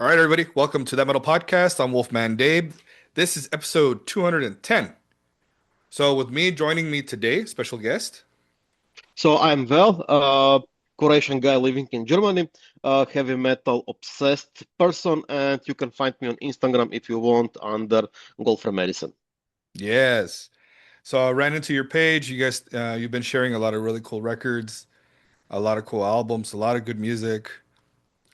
All right, everybody, welcome to That Metal Podcast. I'm Wolfman Dave. This is episode 210. So, with me joining me today, special guest. So I'm Vel, Croatian guy living in Germany, heavy metal obsessed person, and you can find me on Instagram if you want under Golfer Medicine. Yes. So, I ran into your page. You've been sharing a lot of really cool records, a lot of cool albums, a lot of good music.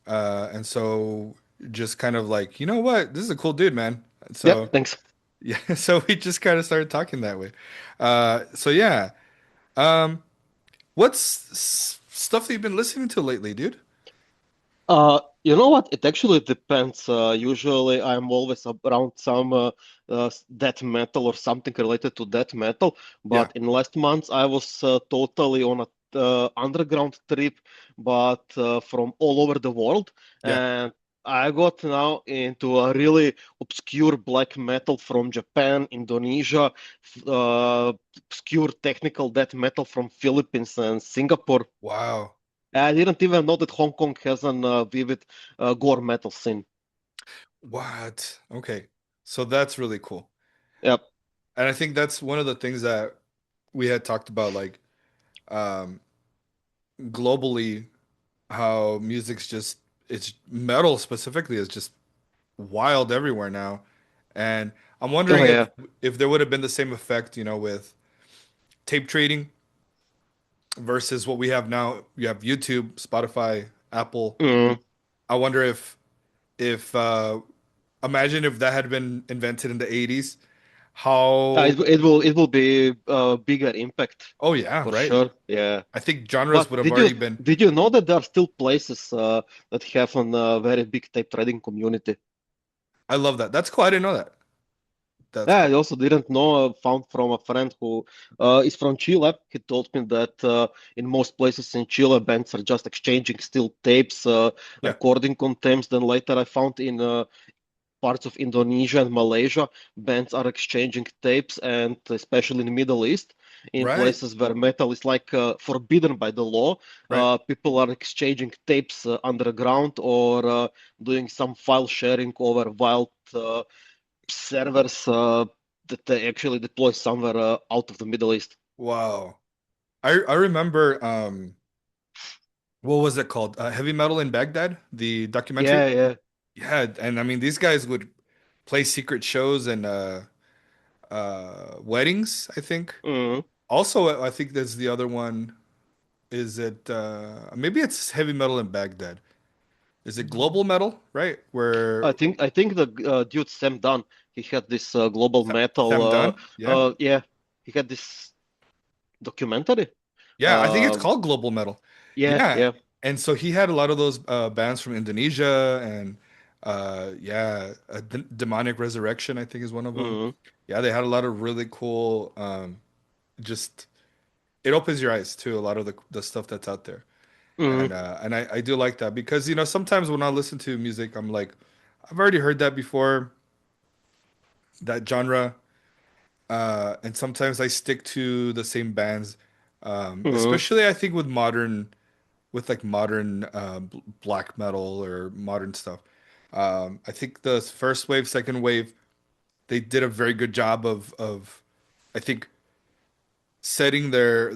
And so, just kind of like, you know what? This is a cool dude, man. So, Yep, thanks. yeah. So, we just kind of started talking that way. Yeah. Um, what's stuff that you've been listening to lately, dude? You know what? It actually depends. Usually I'm always around some death metal or something related to death metal, Yeah. but in last months I was totally on a underground trip, but from all over the world. Yeah. And I got now into a really obscure black metal from Japan, Indonesia, obscure technical death metal from Philippines and Singapore. Wow. I didn't even know that Hong Kong has an vivid gore metal scene. What? Okay. So that's really cool. Yep. And I think that's one of the things that we had talked about, like um, globally, how it's metal specifically is just wild everywhere now. And I'm Oh wondering yeah. if there would have been the same effect, with tape trading versus what we have now. You have YouTube, Spotify, Apple. Mm. I wonder if imagine if that had been invented in the 80s, how It will be a bigger impact oh yeah, for right. sure. Yeah. I think genres But would have did you already been. did you know that there are still places that have a very big tape trading community? I love that. That's cool. I didn't know that. That's Yeah, cool. I also didn't know. Found from a friend who is from Chile. He told me that in most places in Chile, bands are just exchanging still tapes, Yeah, recording on tapes. Then later, I found in parts of Indonesia and Malaysia, bands are exchanging tapes, and especially in the Middle East, in right, places where metal is like forbidden by the law, right. people are exchanging tapes underground or doing some file sharing over wild servers that they actually deploy somewhere out of the Middle East. Wow. I remember what was it called? Heavy Metal in Baghdad, the documentary. Yeah, yeah. Yeah, and I mean these guys would play secret shows and weddings, I think. Mm. Also, I think there's the other one. Is it maybe it's Heavy Metal in Baghdad? Is it Global Metal, right? Where I think the dude Sam Dunn, he had this global metal. Sam Dunn? Yeah. Yeah, he had this documentary. Yeah, I think it's Uh, called Global Metal. yeah, Yeah. yeah. And so he had a lot of those bands from Indonesia and Demonic Resurrection, I think is one of them. Mm, Yeah, they had a lot of really cool just it opens your eyes to a lot of the stuff that's out there. mm, And I do like that because sometimes when I listen to music, I'm like, I've already heard that before, that genre. And sometimes I stick to the same bands. mm. Especially I think with like modern black metal or modern stuff. I think the first wave, second wave, they did a very good job of I think setting their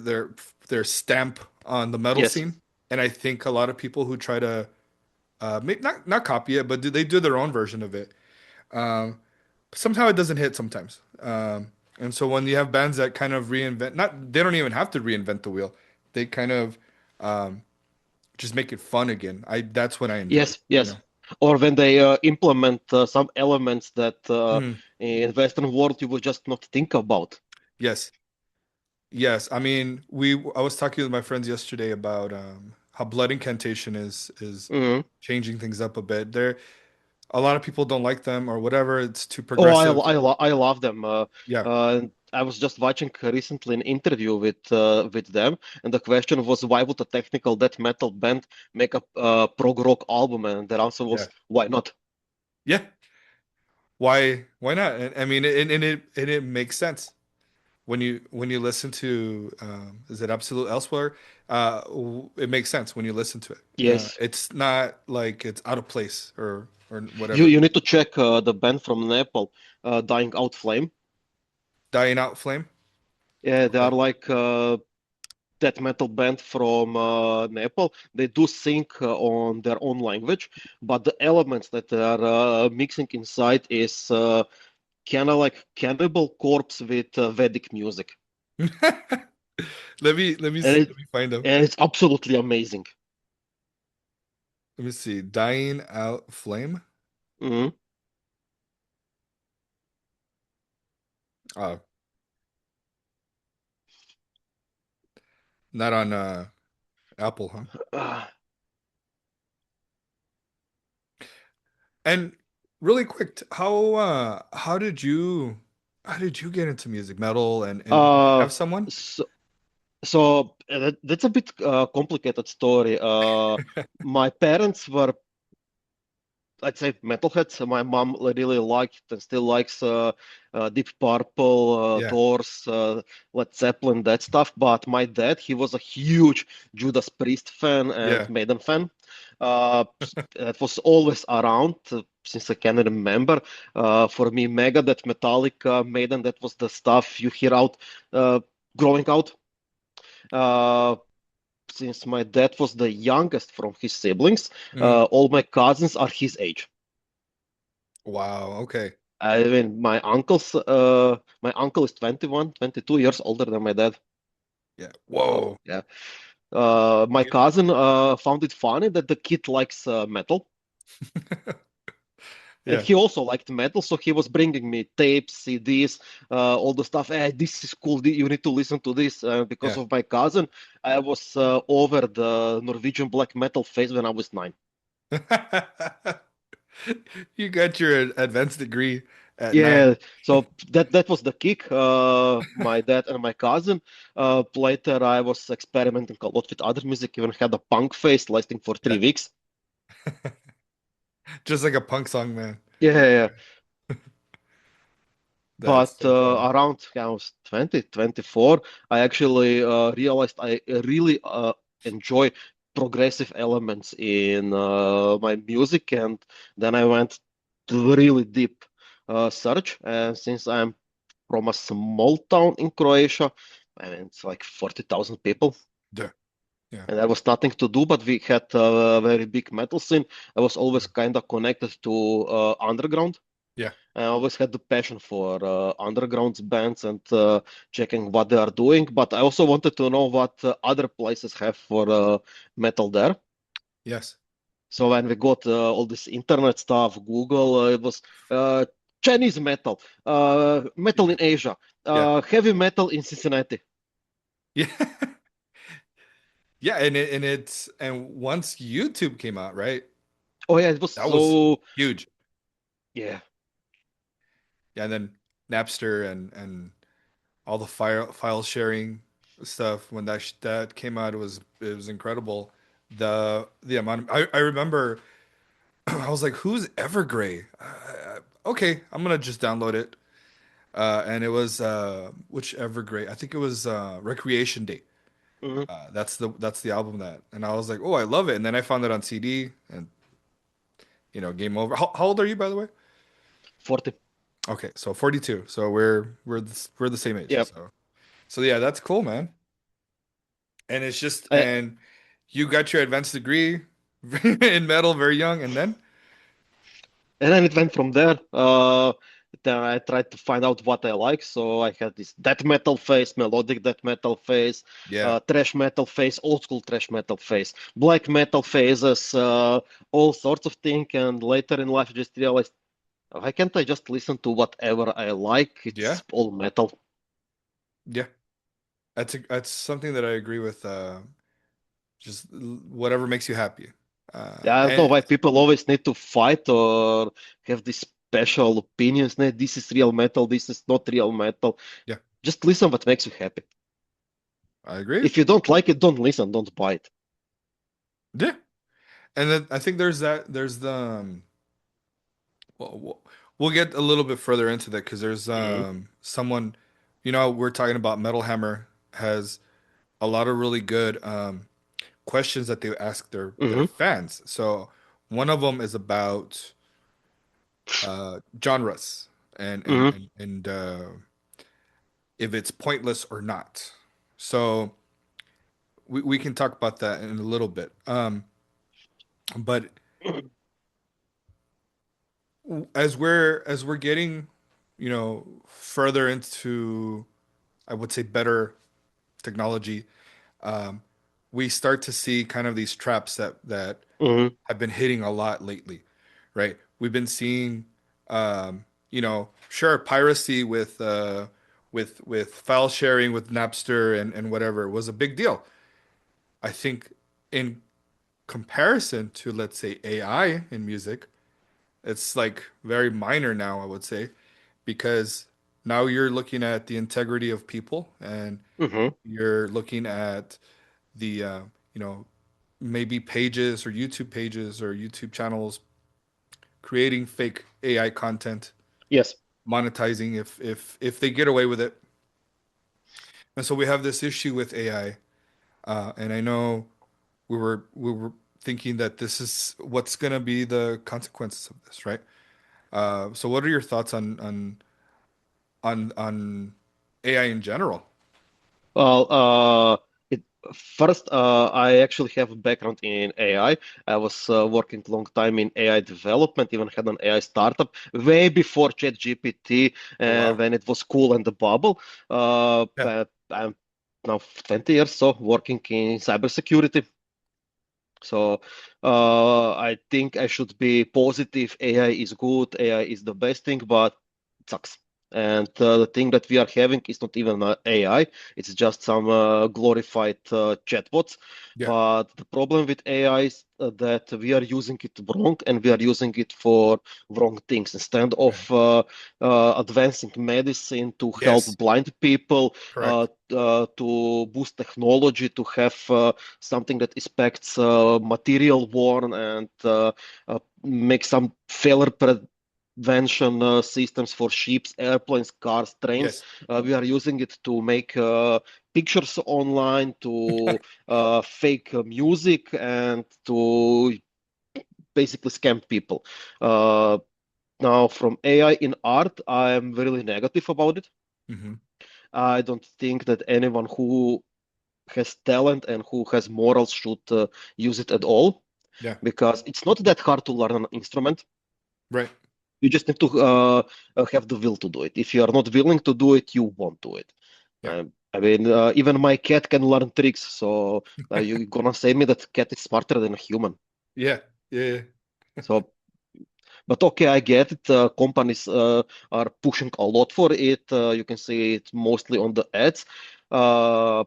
stamp on the metal Yes, scene. And I think a lot of people who try to maybe not copy it, but they do their own version of it. Um, Somehow it doesn't hit sometimes. And so when you have bands that kind of reinvent, not they don't even have to reinvent the wheel. They kind of um, just make it fun again. I That's when I enjoy it, yes, yes. Or when they implement some elements that Mhm. in Western world you would just not think about. Yes. Yes. I mean, I was talking with my friends yesterday about how blood incantation is Mm. changing things up a bit. A lot of people don't like them or whatever. It's too Oh, progressive. I love them. Yeah. I was just watching recently an interview with them, and the question was, why would a technical death metal band make a prog rock album? And their answer Yeah. was, why not? Yeah. Why not? And, I mean, and it makes sense when you listen to is it Absolute Elsewhere? It makes sense when you listen to it. Yes. It's not like it's out of place or or You whatever. you need to check the band from Nepal, Dying Out Flame. Dying Out Flame. Yeah, they are Okay. like death metal band from Nepal. They do sing on their own language, but the elements that they are mixing inside is kind of like Cannibal Corpse with Vedic music, and Let me find them. it's absolutely amazing. Let me see. Dying Out Flame. Mhm. Uh, not on Apple, huh? Uh, And really quick, how did you get into music, metal, and did you uh, have someone? so, that's a bit complicated story. My parents were, I'd say, metalheads. My mom really liked and still likes Deep Purple, Yeah, Doors, Led Zeppelin, that stuff. But my dad, he was a huge Judas Priest fan and yeah, Maiden fan. Uh, that was always around since I can remember. For me, Megadeth, Metallica, Maiden, that was the stuff you hear out growing out. Uh, since my dad was the youngest from his siblings, hmm. all my cousins are his age. Wow, okay. I mean, my uncle is 21, 22 years older than my dad. Yeah. So, Whoa. yeah. My cousin found it funny that the kid likes metal. And Yeah, he also liked metal, so he was bringing me tapes, CDs, all the stuff. Hey, this is cool. You need to listen to this. Because yeah. of my cousin, I was over the Norwegian black metal phase when I was 9. You got your advanced degree at 9. Yeah, so that was the kick. My dad and my cousin. Later, I was experimenting a lot with other music. Even had a punk phase lasting for Yeah. 3 weeks. Just like a punk song, man. Yeah, yeah, yeah. That's But so funny. around I was 20, 24, I actually realized I really enjoy progressive elements in my music, and then I went to really deep search. And since I'm from a small town in Croatia, I mean, it's like 40,000 people, Yeah. Yeah. and there was nothing to do, but we had a very big metal scene. I was always kind of connected to underground. Yeah. I always had the passion for underground bands and checking what they are doing, but I also wanted to know what other places have for metal there. Yes. So when we got all this internet stuff, Google, it was uh, Chinese metal, metal in Asia, Yeah. heavy metal in Cincinnati. Yeah. Yeah, and it's and once YouTube came out, right? Oh yeah, it was That was so huge. yeah. Yeah, and then Napster and all the file sharing stuff when that came out, it was incredible. The amount I remember I was like, who's Evergrey? Okay, I'm gonna just download it. And it was which Evergrey? I think it was Recreation Day. Mhm. That's the album that, and I was like, oh, I love it. And then I found it on CD, and game over. How old are you, by the way? 40. Okay, so 42. So we're the same age. Yeah. So yeah, that's cool, man. And it's just Uh, and you got your advanced degree in metal very young, and then And then it went from there. Then I tried to find out what I like. So I had this death metal phase, melodic death metal phase, yeah, thrash metal phase, old school thrash metal phase, black metal phases, all sorts of things. And later in life, I just realized, why can't I just listen to whatever I like? yeah, It's all metal. yeah. That's something that I agree with. Just whatever makes you happy. Yeah, I don't know And why people always need to fight or have these special opinions. "Nah, this is real metal, this is not real metal." yeah, Just listen what makes you happy. I agree. If you don't like it, don't listen, don't buy it. Yeah, and then I think there's the we'll get a little bit further into that because there's Hmm. someone, we're talking about Metal Hammer has a lot of really good questions that they ask their Hmm. fans. So one of them is about genres Hmm. if it's pointless or not. So we can talk about that in a little bit. But as we're getting, further into, I would say, better technology, um, we start to see kind of these traps that Hmm. have been hitting a lot lately, right? We've been seeing, sure, piracy with file sharing with Napster and whatever was a big deal. I think in comparison to, let's say, AI in music, it's like very minor now, I would say, because now you're looking at the integrity of people and Hmm. you're looking at the you know maybe pages or YouTube channels creating fake AI content, Yes. monetizing if they get away with it. And so we have this issue with AI, and I know we were thinking that this is what's going to be the consequences of this, right? So what are your thoughts on AI in general? Well, it, first, I actually have a background in AI. I was working long time in AI development, even had an AI startup way before ChatGPT Oh and wow. when it was cool and the bubble. Yeah. But I'm now 20 years so working in cybersecurity. So I think I should be positive. AI is good. AI is the best thing, but it sucks. And the thing that we are having is not even AI. It's just some glorified chatbots. Yeah. But the problem with AI is that we are using it wrong and we are using it for wrong things. Instead of Right. advancing medicine to help Yes. blind people, Correct. to boost technology, to have something that inspects material worn and make some failure prevention systems for ships, airplanes, cars, trains. Yes. We are using it to make pictures online, to fake music, and to basically scam people. Uh, Now, from AI in art, I am really negative about it. Hmm. I don't think that anyone who has talent and who has morals should use it at all Yeah. because it's not that hard to learn an instrument. Right. You just need to have the will to do it. If you are not willing to do it, you won't do it. Yeah. I mean, even my cat can learn tricks. So you're gonna say me that cat is smarter than a human. Yeah. Yeah. So, but okay, I get it. Companies are pushing a lot for it. You can see it mostly on the ads. Uh,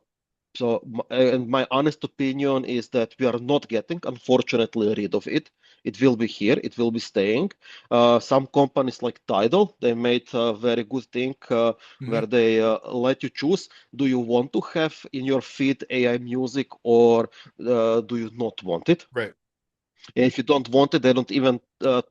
and my honest opinion is that we are not getting, unfortunately, rid of it. It will be here. It will be staying. Some companies like Tidal, they made a very good thing Hmm. where they let you choose: do you want to have in your feed AI music or do you not want it? Right. And if you don't want it, they don't even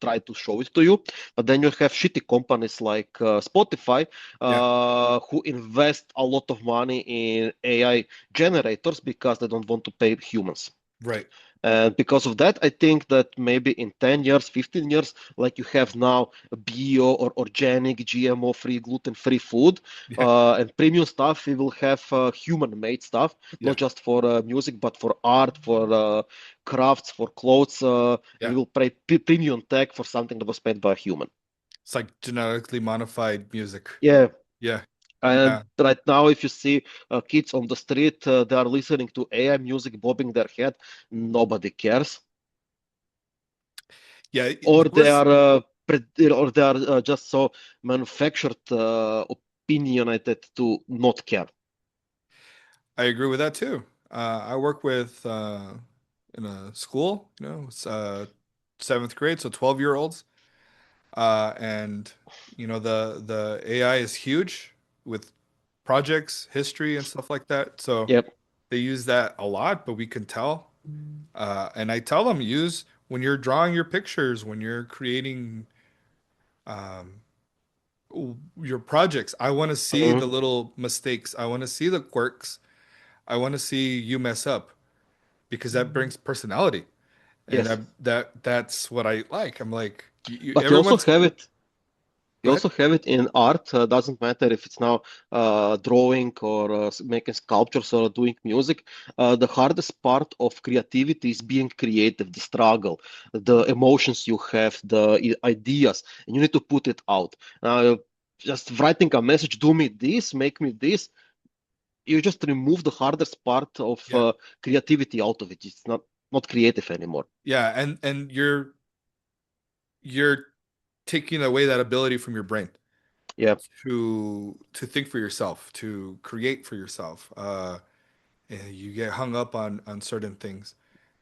try to show it to you. But then you have shitty companies like Spotify Yeah. who invest a lot of money in AI generators because they don't want to pay humans. Right. And because of that, I think that maybe in 10 years, 15 years, like you have now bio or organic, GMO-free, gluten-free food Yeah. and premium stuff, we will have human-made stuff, Yeah. not just for music, but for art, for crafts, for clothes. We Yeah. will pay premium tag for something that was made by a human. It's like genetically modified music. Yeah. Yeah. And Yeah. right now, if you see kids on the street, they are listening to AI music, bobbing their head. Nobody cares. Yeah. Or There they was, are or they are just so manufactured opinionated to not care. I agree with that too. I work with in a school, it's seventh grade, so 12-year-olds. And the AI is huge with projects, history, and stuff like that. So Yep. they use that a lot, but we can tell. And I tell them, use when you're drawing your pictures, when you're creating um, your projects. I want to see Mhm. the little mistakes. I want to see the quirks. I want to see you mess up because that brings personality, and Yes. that's what I like. I'm like. But you also Everyone's have it. go You ahead. also have it in art. Doesn't matter if it's now drawing or making sculptures or doing music. The hardest part of creativity is being creative, the struggle, the emotions you have, the ideas, and you need to put it out. Just writing a message, do me this, make me this. You just remove the hardest part of Yeah, creativity out of it. It's not creative anymore. yeah, and you're taking away that ability from your brain Yeah. to think for yourself, to create for yourself. And you get hung up on certain things.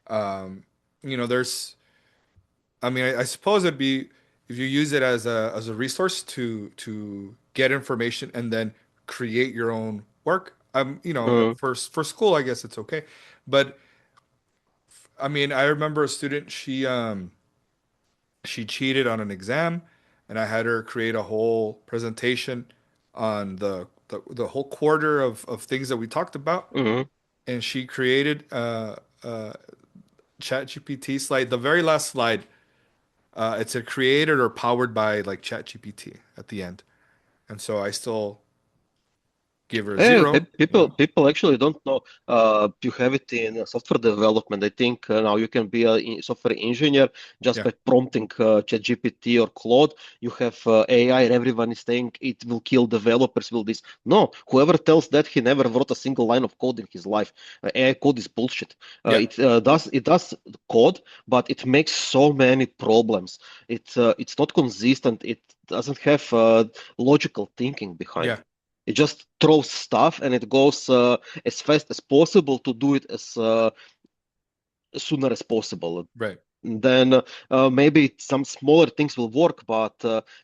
Um, there's, I mean, I suppose it'd be if you use it as a resource to get information and then create your own work. Mm, For school, I guess it's okay, but I mean, I remember a student, she cheated on an exam, and I had her create a whole presentation on the whole quarter of things that we talked about, mm. and she created a ChatGPT slide. The very last slide, it's a created or powered by like ChatGPT at the end, and so I still give her a Hey, zero. people actually don't know. You have it in software development. I think now you can be a software engineer just Yeah, by prompting ChatGPT or Claude. You have AI, and everyone is saying it will kill developers. Will this? No, whoever tells that he never wrote a single line of code in his life. AI code is bullshit. yeah, It does code, but it makes so many problems. It's not consistent. It doesn't have logical thinking behind. yeah, It just throws stuff and it goes as fast as possible to do it as sooner as possible. right, Then maybe some smaller things will work, but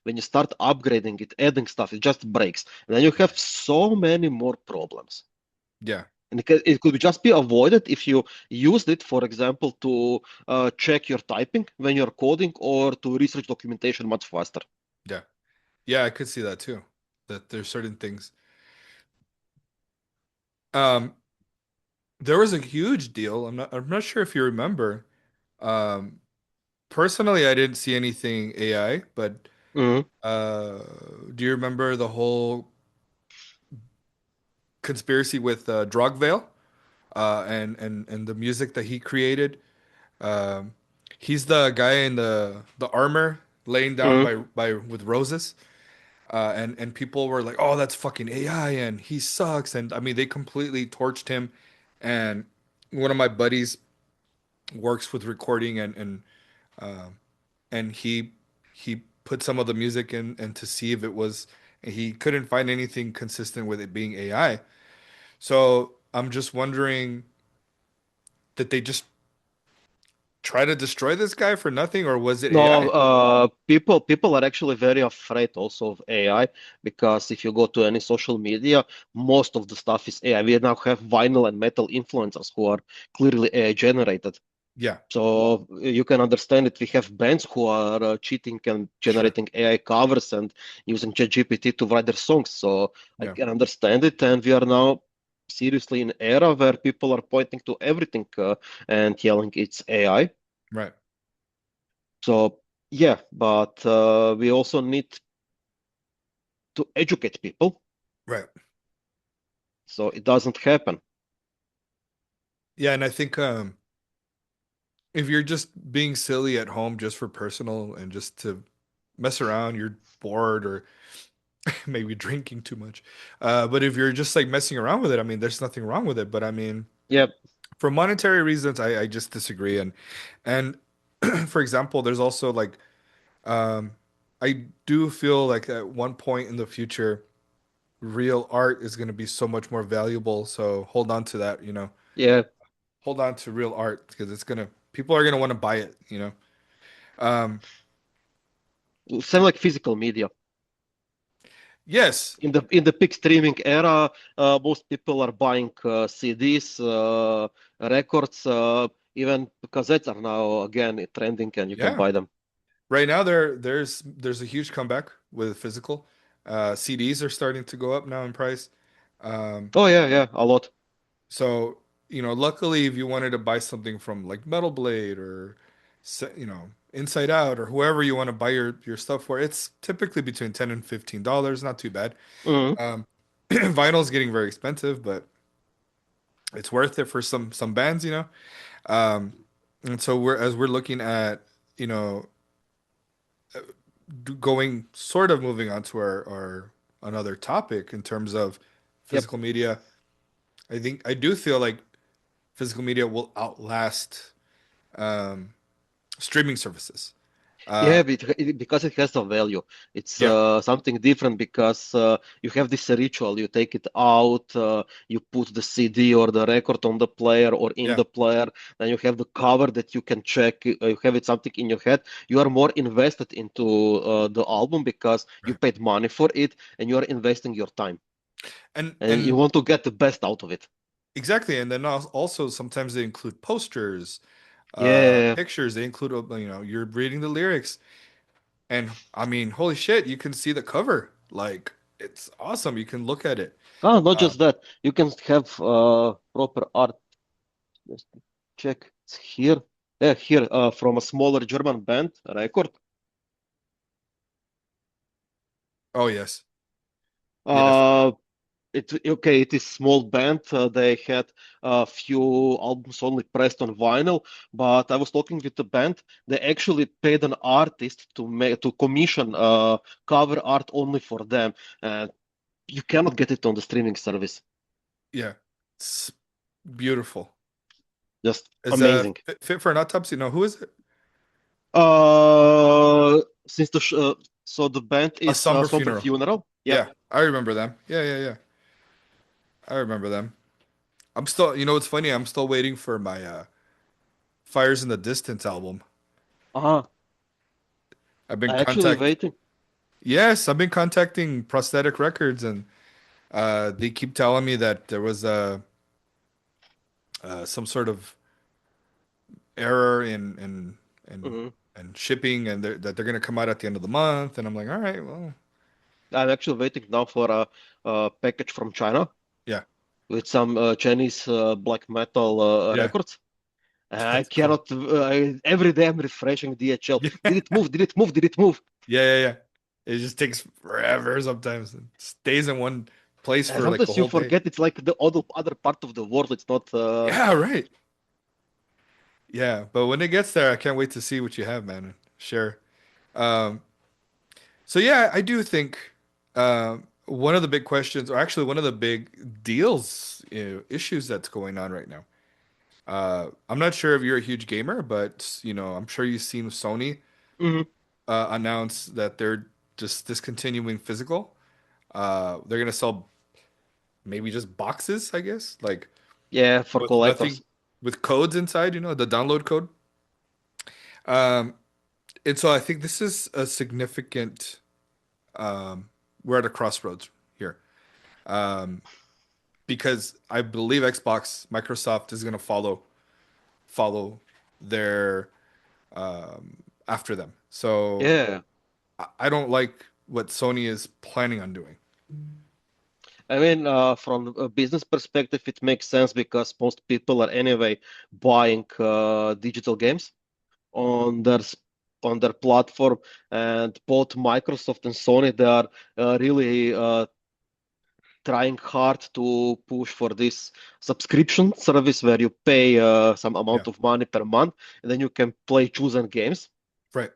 when you start upgrading it, adding stuff, it just breaks. And then you have so many more problems. yeah, And it could just be avoided if you used it, for example, to check your typing when you're coding or to research documentation much faster. yeah, yeah. I could see that too. That there's certain things. Um, there was a huge deal. I'm not sure if you remember. Um, Personally, I didn't see anything AI, but Mhm. uh, do you remember the whole conspiracy with Drogvale and the music that he created? Um, he's the guy in the armor laying down Mhm. by with roses, and people were like, "Oh, that's fucking AI," and he sucks. And I mean, they completely torched him. And one of my buddies works with recording uh, and he put some of the music in and to see if it was and he couldn't find anything consistent with it being AI. So I'm just wondering did they just try to destroy this guy for nothing or was it No, AI? people are actually very afraid also of AI because if you go to any social media, most of the stuff is AI. We now have vinyl and metal influencers who are clearly AI generated. Yeah, So you can understand it. We have bands who are cheating and sure. generating AI covers and using ChatGPT to write their songs. So I Yeah, can understand it, and we are now seriously in an era where people are pointing to everything and yelling it's AI. right, So yeah, but we also need to educate people right. so it doesn't happen. Yeah, and I think if you're just being silly at home just for personal and just to mess around, you're bored or maybe drinking too much. But if you're just like messing around with it, I mean, there's nothing wrong with it. But I mean, Yeah, for monetary reasons, I just disagree. And for example, there's also like um, I do feel like at one point in the future, real art is going to be so much more valuable. So hold on to that, yeah. hold on to real art because people are gonna want to buy it, Um, Same like physical media. yes, In the peak streaming era, most people are buying CDs, records, even cassettes are now again trending, and you can yeah. buy them. Right now there's a huge comeback with physical. CDs are starting to go up now in price. Um, Oh yeah, yeah, a lot. so luckily, if you wanted to buy something from like Metal Blade or Inside Out or whoever you want to buy your stuff for, it's typically between $10 and $15, not too bad. Hmm. Um, vinyl's getting very expensive, but it's worth it for some bands, you know. Um, and so we're looking at, you know, going sort of moving on to our another topic in terms of Yep. physical media. I do feel like physical media will outlast um, streaming services. Yeah, Uh, because it has a value. It's yeah, something different because you have this ritual. You take it out, you put the CD or the record on the player or in yeah, the player, then you have the cover that you can check. You have it something in your head. You are more invested into the album because you right. paid money for it and you are investing your time And and you and want to get the best out of it. exactly, and then also sometimes they include posters, Yeah. pictures. They include, you know, you're reading the lyrics, and I mean, holy shit, you can see the cover. Like it's awesome. You can look at it. Oh, not Uh, just that. You can have proper art. Just check. It's here. Yeah, here, from a smaller German band, record. oh yes, yes, Uh, okay, it is small band. They had a few albums only pressed on vinyl, but I was talking with the band. They actually paid an artist to commission cover art only for them. And you cannot get it on the streaming service. yeah. It's beautiful. Just Is amazing. fit for an autopsy? No, who is it? Since so the band A is somber Somber funeral. Funeral. Yep. Yeah, I remember them. Yeah, yeah, yeah. I remember them. I'm still, you know, what's funny? I'm still waiting for my Fires in the Distance album. Uh-huh. I've been I actually contact. waiting. Yes, I've been contacting Prosthetic Records, and they keep telling me that there was some sort of error in Mhm. and shipping, and that they're gonna come out at the end of the month. And I'm like, all right, well, I'm actually waiting now for a package from China yeah, with some Chinese black metal yeah, records. I that's cool. cannot. Every day I'm refreshing DHL. Yeah, Did it move? Did it move? Did it move? yeah, yeah, yeah. It just takes forever sometimes. It stays in one place for like a Sometimes you whole day. forget it's like the other part of the world. It's not. Yeah, right. Yeah, but when it gets there, I can't wait to see what you have, man. Sure. Um, so yeah, I do think one of the big questions, or actually one of the big deals, issues that's going on right now. I'm not sure if you're a huge gamer, but you know, I'm sure you've seen Sony Mhm. announce that they're just discontinuing physical. They're gonna sell maybe just boxes, I guess, like Yeah, for with nothing, collectors. with codes inside, you know, the download code. Um, and so I think this is a significant. We're at a crossroads here. Um, because I believe Xbox, Microsoft is going to follow their after them. So Yeah. I don't like what Sony is planning on doing. I mean, from a business perspective, it makes sense because most people are anyway buying digital games on on their platform, and both Microsoft and Sony they are really trying hard to push for this subscription service where you pay some Yeah, amount of money per month, and then you can play chosen games. right,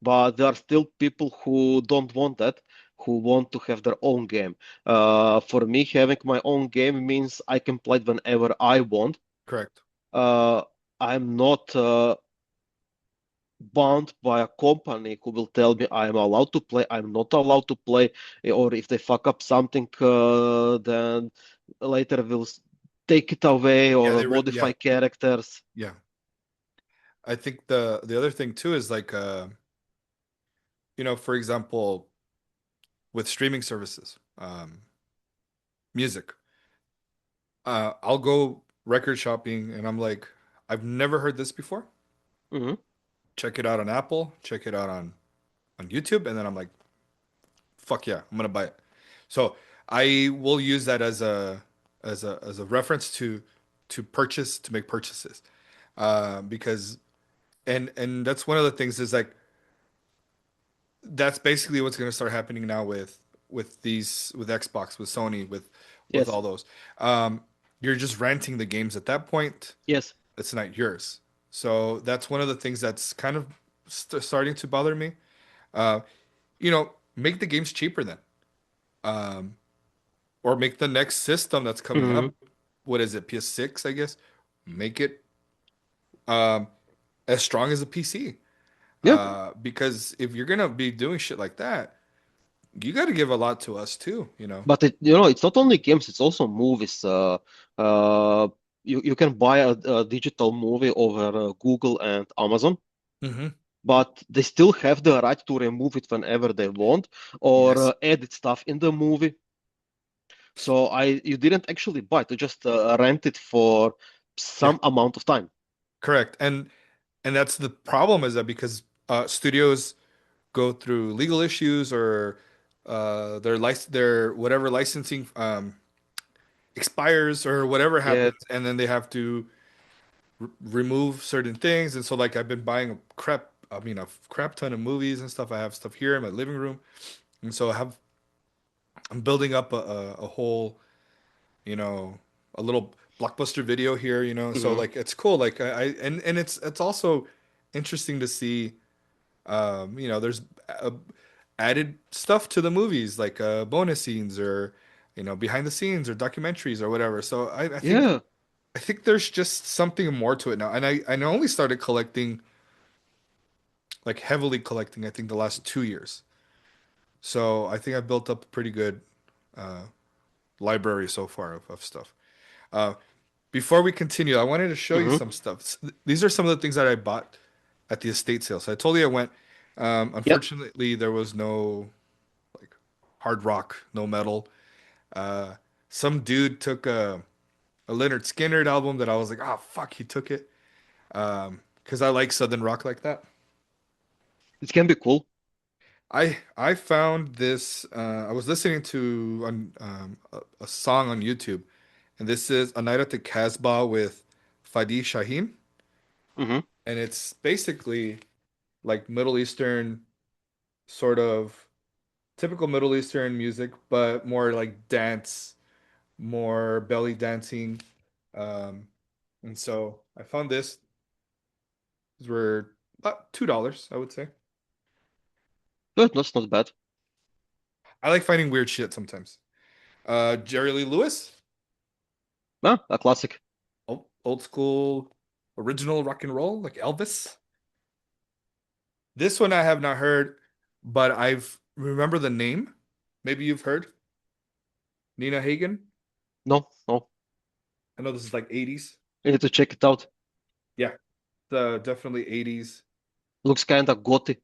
But there are still people who don't want that, who want to have their own game. For me, having my own game means I can play it whenever I want. correct. Uh, I'm not bound by a company who will tell me I'm allowed to play, I'm not allowed to play, or if they fuck up something, then later we'll take it away Yeah, or they re yeah, modify characters. yeah. I think the other thing too is like you know, for example, with streaming services, music. I'll go record shopping and I'm like, I've never heard this before. Hmm. Check it out on Apple, check it out on YouTube, and then I'm like, fuck yeah, I'm gonna buy it. So I will use that as a reference to make purchases, because and that's one of the things is like that's basically what's going to start happening now with Xbox, with Sony, with Yes. all those. Um, you're just renting the games at that point. Yes. It's not yours. So that's one of the things that's kind of starting to bother me. Uh, make the games cheaper then, um, or make the next system that's coming Hmm. up. What is it, PS6, I guess? Make it um, as strong as a PC. Yeah. Because if you're gonna be doing shit like that, you got to give a lot to us too, you know. But it's not only games, it's also movies. Uh, you can buy a digital movie over Google and Amazon, Hmm. but they still have the right to remove it whenever they want or Yes, edit stuff in the movie. So you didn't actually buy it, you just rent it for yeah, some amount of time. correct. And that's the problem is that because studios go through legal issues or their whatever licensing expires or whatever Yeah, happens, and then they have to remove certain things. And so like I've been buying a crap ton of movies and stuff. I have stuff here in my living room, and so I'm building up a whole, you know, a little blockbuster video here, so hmm, like it's cool. Like and it's also interesting to see, there's uh, added stuff to the movies, like bonus scenes or, behind the scenes or documentaries or whatever. So yeah. I think there's just something more to it now. And I only started collecting, like heavily collecting, I think the last 2 years. So I think I built up a pretty good uh, library so far of stuff. Uh, Before we continue, I wanted to show you Hmm. some stuff. These are some of the things that I bought at the estate sale. So I told you I went. Yep. Unfortunately, there was no like hard rock, no metal. Uh, some dude took a Leonard Skinner album that I was like, oh fuck, he took it. Because I like Southern rock like that. It can be cool. I found this. I was listening to a song on YouTube, and this is "A Night at the Casbah" with Fadi Shaheen, Hmm. and it's basically like Middle Eastern sort of typical Middle Eastern music, but more like dance, more belly dancing. Um, and so I found this. These were about $2, I would say. Good, that's not bad. I like finding weird shit sometimes. Jerry Lee Lewis, Yeah, a classic. old school, original rock and roll, like Elvis. This one I have not heard, but I've remember the name. Maybe you've heard Nina Hagen. No, no. I know this is like 80s. You need to check it out. Yeah, the definitely 80s. Looks kind of gothy.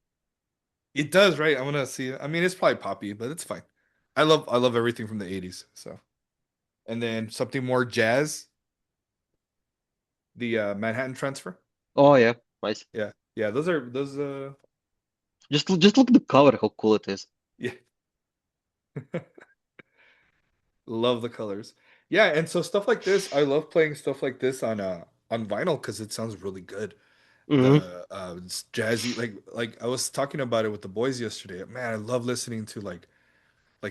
It does, right? I want to see it. I mean, it's probably poppy, but it's fine. I love everything from the 80s. So, and then something more jazz, the Manhattan Transfer. Oh yeah, nice. Yeah. Yeah, those Just look at the cover, how cool it is. yeah, love the colors. Yeah, and so stuff like this, I love playing stuff like this on vinyl because it sounds really good. Hmm. The it's jazzy, like I was talking about it with the boys yesterday. Man, I love listening to like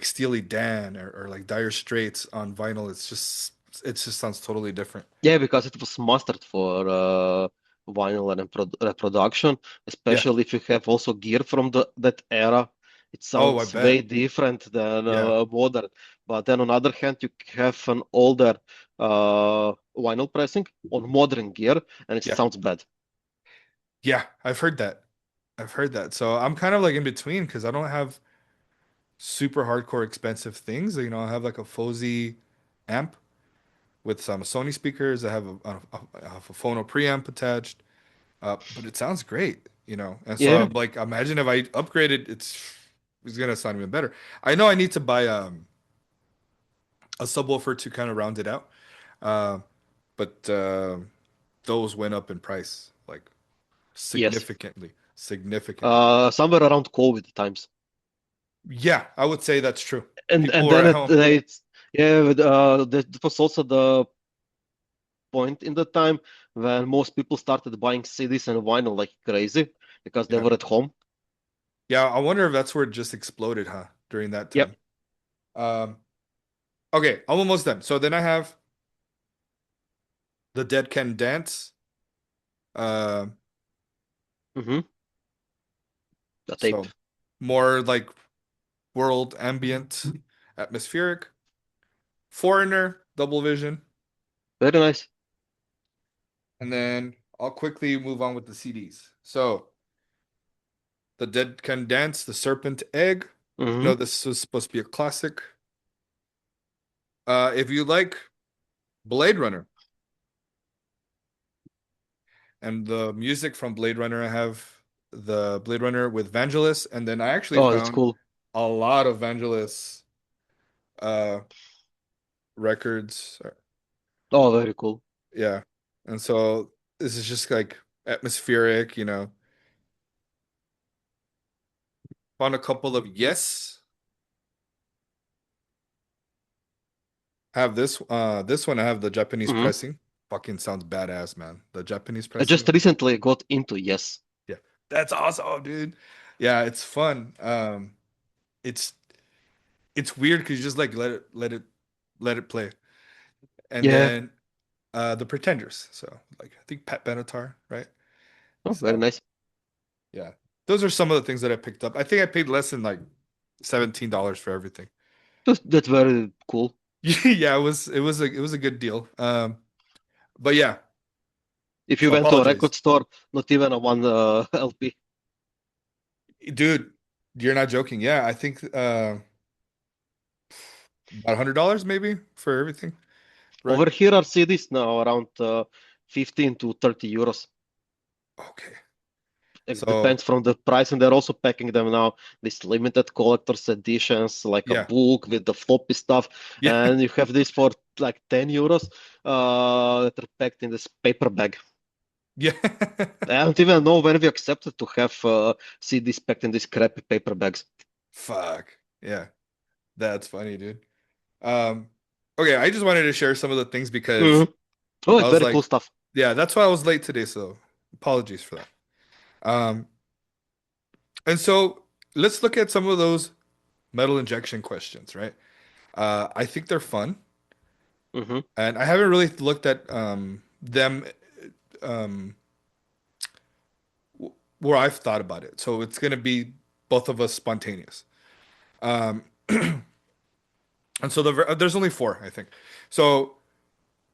Steely Dan or like Dire Straits on vinyl. It just sounds totally different. Yeah, because it was mastered for vinyl and reproduction, Yeah. especially if you have also gear from that era. It Oh, I sounds way bet. different than Yeah. modern. But then on the other hand, you have an older vinyl pressing on modern gear, and it Yeah. sounds bad. Yeah. I've heard that. I've heard that. So I'm kind of like in between because I don't have super hardcore expensive things. I have like a Fozy amp with some Sony speakers. I have I have a phono preamp attached. But it sounds great, And so Yeah. I'm like, imagine if I upgraded, it's gonna sound even better. I know I need to buy a subwoofer to kind of round it out. Uh, but those went up in price like Yes. significantly, significantly. Somewhere around COVID times. Yeah, I would say that's true. And People were then at home. it's yeah, that was also the point in the time. when most people started buying CDs and vinyl like crazy because they Yeah. were at home. Yeah, I wonder if that's where it just exploded, huh? During that Yep. time. Um, okay, I'm almost done. So then I have The Dead Can Dance. Uh, Mm-hmm. The tape. so more like world ambient, atmospheric. Foreigner, Double Vision. Very nice. And then I'll quickly move on with the CDs. So The Dead Can Dance, The Serpent Egg. I Mm-hmm. know this was supposed to be a classic. If you like Blade Runner and the music from Blade Runner, I have the Blade Runner with Vangelis, and then I actually Oh, that's found cool. a lot of Vangelis uh records. Oh, very cool. Yeah. And so this is just like atmospheric, Found a couple of Yes. Have this one I have the Japanese Mm-hmm. pressing. Fucking sounds badass, man. The Japanese I just pressing. recently got into Yes. Yeah. That's awesome, dude. Yeah, it's fun. It's it's weird because you just like let it play. And Yeah. then the Pretenders. So like I think Pat Benatar, right? Oh, very So nice. yeah. Those are some of the things that I picked up. I think I paid less than like $17 for everything. That's very cool. Yeah, it was a good deal. But yeah, If you so went to a apologize. record store, not even a one LP. Dude, you're not joking. Yeah, I think about $100 maybe for everything, right? Over here are CDs now around 15 to 30 euros. Okay. It So, depends from the price, and they're also packing them now. These limited collector's editions, like a yeah. book with the floppy stuff, Yeah. and you have this for like 10 euros that are packed in this paper bag. Yeah. I don't even know when we accepted to have CDs packed in these crappy paper bags. Fuck. Yeah. That's funny, dude. Um, okay, I just wanted to share some of the things because Mhm. Oh, I it's was very cool like, stuff. yeah, that's why I was late today, so apologies for that. Um, and so let's look at some of those metal injection questions, right? I think they're fun, Hmm. and I haven't really looked at them um, where I've thought about it. So it's gonna be both of us spontaneous. Um, and so there's only four, I think. So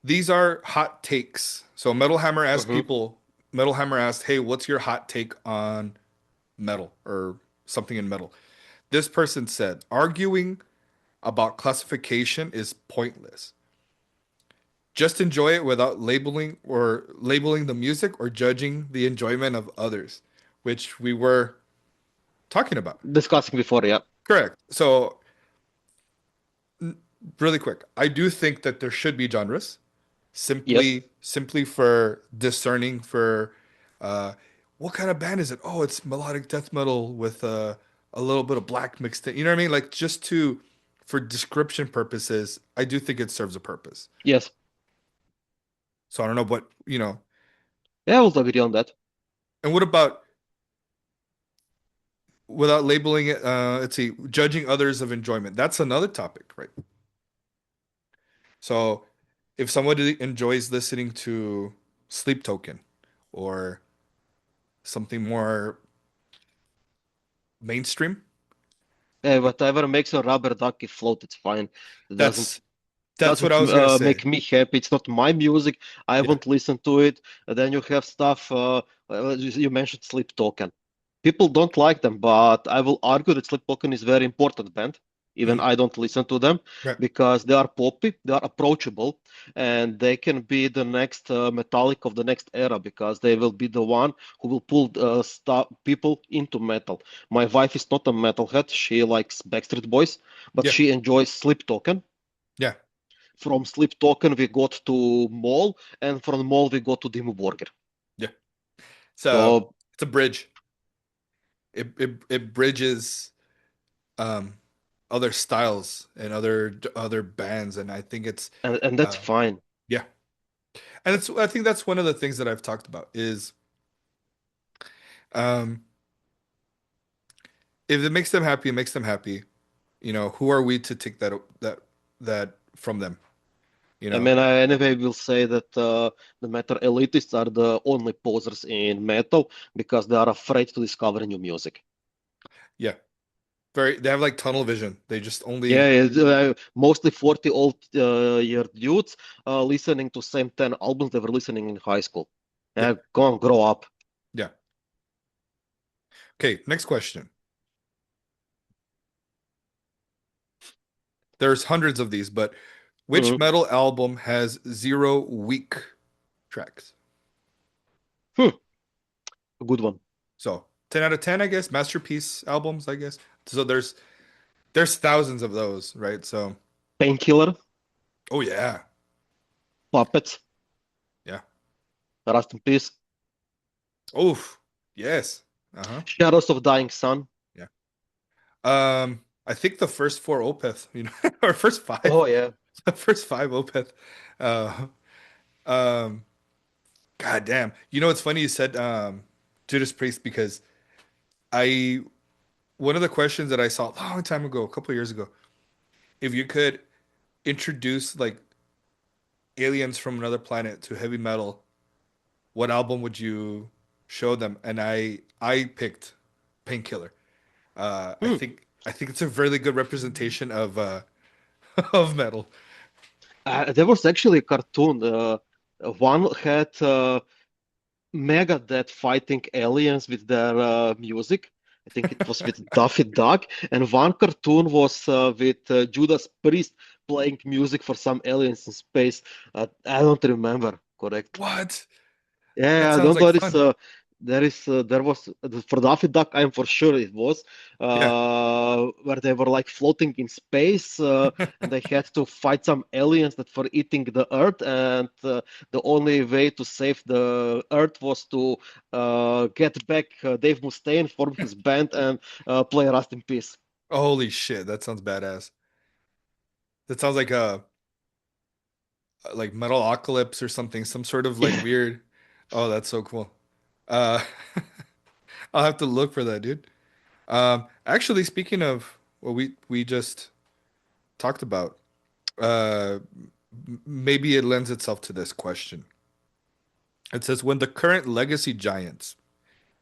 these are hot takes. So Hmm. Metal Hammer asked, "Hey, what's your hot take on metal or something in metal?" This person said, "Arguing about classification is pointless. Just enjoy it without labeling the music or judging the enjoyment of others," which we were talking about. Discussing before, yeah. Correct. So, really quick, I do think that there should be genres Yes. simply for discerning for uh what kind of band is it? Oh, it's melodic death metal with a little bit of black mixed in. You know what I mean? Like just to for description purposes, I do think it serves a purpose. Yes. So I don't know what. Yeah, I will agree on that. And what about without labeling it, let's see, judging others of enjoyment. That's another topic, right? So if somebody enjoys listening to Sleep Token or something more mainstream, Whatever makes a rubber ducky float, it's fine. It doesn't that's that's what doesn't I was gonna say. make me happy. It's not my music. I Yeah. won't listen to it. And then you have stuff. You mentioned Sleep Token. People don't like them, but I will argue that Sleep Token is a very important band. Even Mhm. I don't listen to them Right. because they are poppy, they are approachable, and they can be the next Metallic of the next era because they will be the one who will pull people into metal. My wife is not a metalhead; she likes Backstreet Boys, but Yeah. she enjoys Sleep Token. Yeah. From Sleep Token, we got to Mall, and from Mall, we got to Dimmu Borgir. Yeah. It's a So, it's a bridge. It bridges um other styles and other bands, and I think it's and that's uh fine. yeah. And it's I think that's one of the things that I've talked about is um if it makes them happy, it makes them happy. You know, who are we to take that from them, you I know? mean, I anyway will say that the metal elitists are the only posers in metal because they are afraid to discover new music. Yeah. Very they have like tunnel vision. They just Yeah, only mostly 40 old year dudes listening to same 10 albums they were listening in high school. yeah, Go on, grow up. yeah. Okay, next question. There's hundreds of these, but which Mhm. metal album has zero weak tracks? Hmm, a good one. So 10 out of 10, I guess. Masterpiece albums, I guess. So there's thousands of those, right? So Painkiller, oh yeah. Puppets, Yeah. Rust in Peace, Oof. Yes. Uh-huh. Shadows of Dying Sun. Yeah. I think the first four Opeth, or first five. Oh yeah. The first five Opeth. Uh um God damn. You know it's funny you said Judas Priest because I one of the questions that I saw a long time ago, a couple of years ago, if you could introduce like aliens from another planet to heavy metal, what album would you show them? And I picked Painkiller. Hmm. I think it's a really good representation of of metal. There was actually a cartoon. One had Megadeth fighting aliens with their music. I think it was with Daffy Duck, and one cartoon was with Judas Priest playing music for some aliens in space. I don't remember correctly. What? That Yeah, sounds don't like know. fun. There was for Daffy Duck. I'm for sure it was Yeah. where they were like floating in space, and they had to fight some aliens that were eating the Earth, and the only way to save the Earth was to get back Dave Mustaine, form his band, and play Rust in Peace. Holy shit, that sounds badass. That sounds like a like Metalocalypse or something, some sort of like Yeah, weird. Oh, that's so cool. Uh I'll have to look for that, dude. Actually, speaking of what we just talked about, maybe it lends itself to this question. It says when the current legacy giants,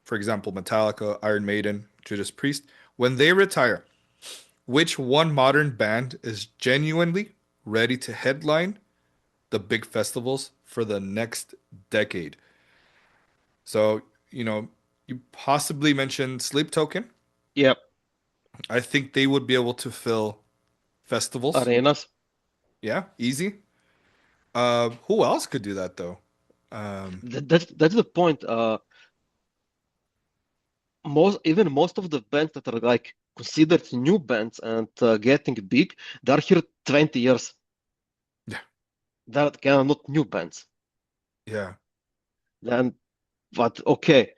for example, Metallica, Iron Maiden, Judas Priest, when they retire, which one modern band is genuinely ready to headline the big festivals for the next decade? So, you possibly mentioned Sleep Token. yeah, I think they would be able to fill festivals. arenas. Yeah, easy. Who else could do that though? Um, That's the point. Most of the bands that are like considered new bands and getting big, they're here 20 years. yeah, They're kind of not new bands. yeah. Then, but okay,